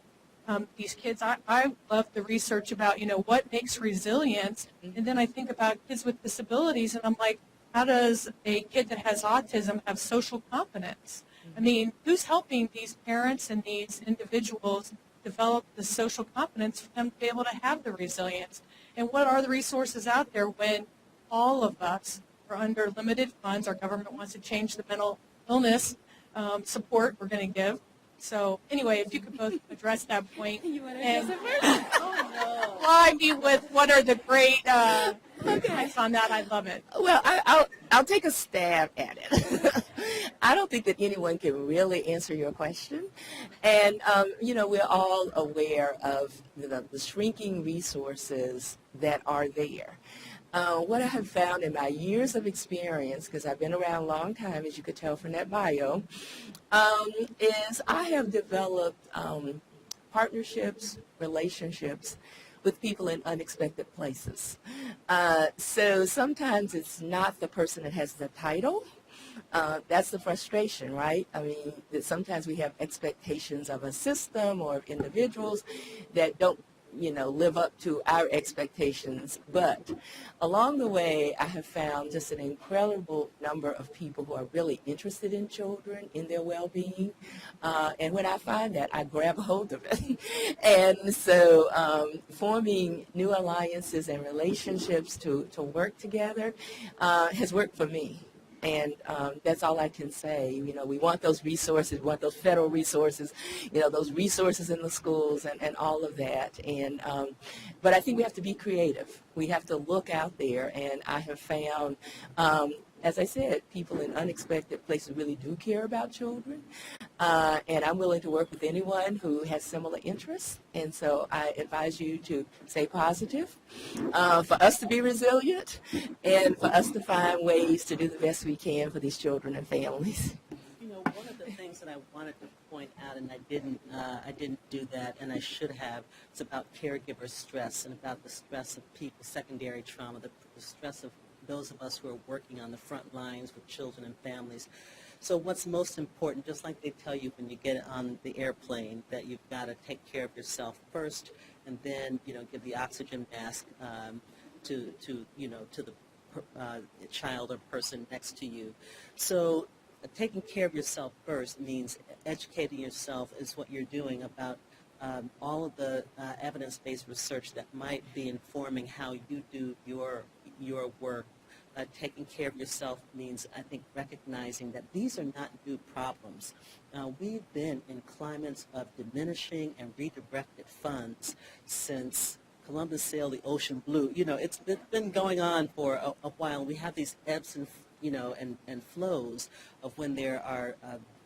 these kids. I love the research about, what makes resilience. And then I think about kids with disabilities, and I'm like, how does a kid that has autism have social competence? I mean, who's helping these parents and these individuals develop the social competence for them to be able to have the resilience? And what are the resources out there when all of us are under limited funds? Our government wants to change the mental illness support we're going to give. So anyway, if you could both address that point. You want to address it first? Oh, no. Well, I mean, with what are the great insights on that, I love it. Well, I'll take a stab at it. I don't think that anyone can really answer your question. And, we're all aware of the shrinking resources that are there. What I have found in my years of experience, because I've been around a long time, as you could tell from that bio, is I have developed partnerships, relationships with people in unexpected places. So sometimes it's not the person that has the title. That's the frustration, right? I mean, that sometimes we have expectations of a system or of individuals that don't, live up to our expectations. But along the way, I have found just an incredible number of people who are really interested in children, in their well-being. And when I find that, I grab a hold of it. And so forming new alliances and relationships to work together has worked for me. And that's all I can say. We want those resources, we want those federal resources, those resources in the schools and all of that. And but I think we have to be creative. We have to look out there. And I have found, as I said, people in unexpected places really do care about children. And I'm willing to work with anyone who has similar interests. And so I advise you to stay positive, for us to be resilient, and for us to find ways to do the best we can for these children and families. One of the things that I wanted to point out, and I didn't do that, and I should have, it's about caregiver stress and about the stress of people, secondary trauma, the stress of those of us who are working on the front lines with children and families. So what's most important, just like they tell you when you get on the airplane, that you've got to take care of yourself first, and then give the oxygen mask to the child or person next to you. So taking care of yourself first means educating yourself is what you're doing about all of the evidence-based research that might be informing how you do your work. Taking care of yourself means, I think, recognizing that these are not new problems. We've been in climates of diminishing and redirected funds since Columbus sailed the ocean blue. It's been going on for a while. We have these ebbs and and flows of when there are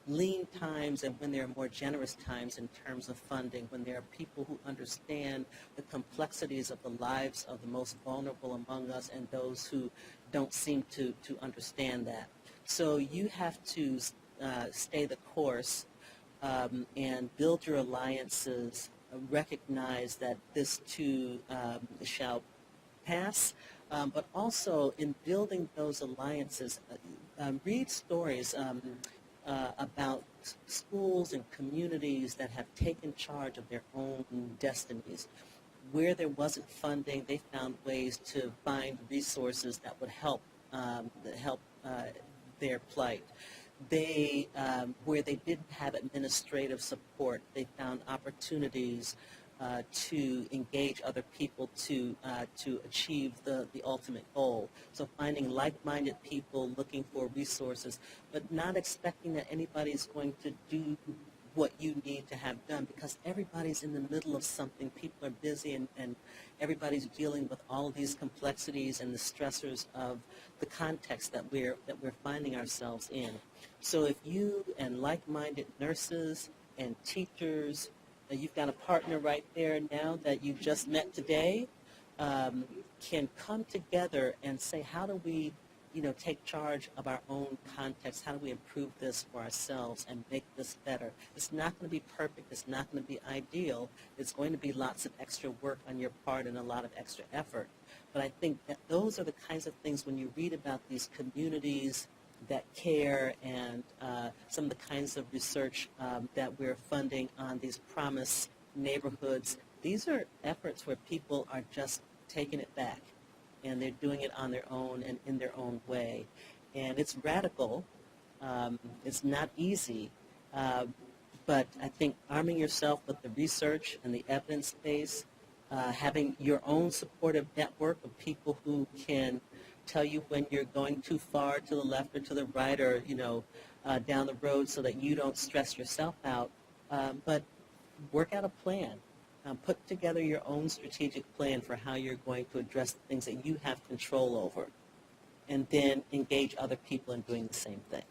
lean times and when there are more generous times in terms of funding, when there are people who understand the complexities of the lives of the most vulnerable among us and those who don't seem to understand that. So you have to stay the course and build your alliances, recognize that this too shall pass, but also in building those alliances, read stories about schools and communities that have taken charge of their own destinies. Where there wasn't funding, they found ways to find resources that would help their plight. They, where they didn't have administrative support, they found opportunities to engage other people to achieve the ultimate goal. So finding like-minded people, looking for resources, but not expecting that anybody's going to do what you need to have done, because everybody's in the middle of something. People are busy and everybody's dealing with all of these complexities and the stressors of the context that we're finding ourselves in. So if you and like-minded nurses and teachers, you've got a partner right there now that you just met today, can come together and say, how do we take charge of our own context? How do we improve this for ourselves and make this better? It's not going to be perfect. It's not going to be ideal. It's going to be lots of extra work on your part and a lot of extra effort. But I think that those are the kinds of things, when you read about these communities that care and some of the kinds of research that we're funding on these promise neighborhoods, these are efforts where people are just taking it back, and they're doing it on their own and in their own way. And it's radical. It's not easy. But I think arming yourself with the research and the evidence base, having your own supportive network of people who can tell you when you're going too far to the left or to the right, or down the road, so that you don't stress yourself out. But work out a plan. Put together your own strategic plan for how you're going to address the things that you have control over, and then engage other people in doing the same thing.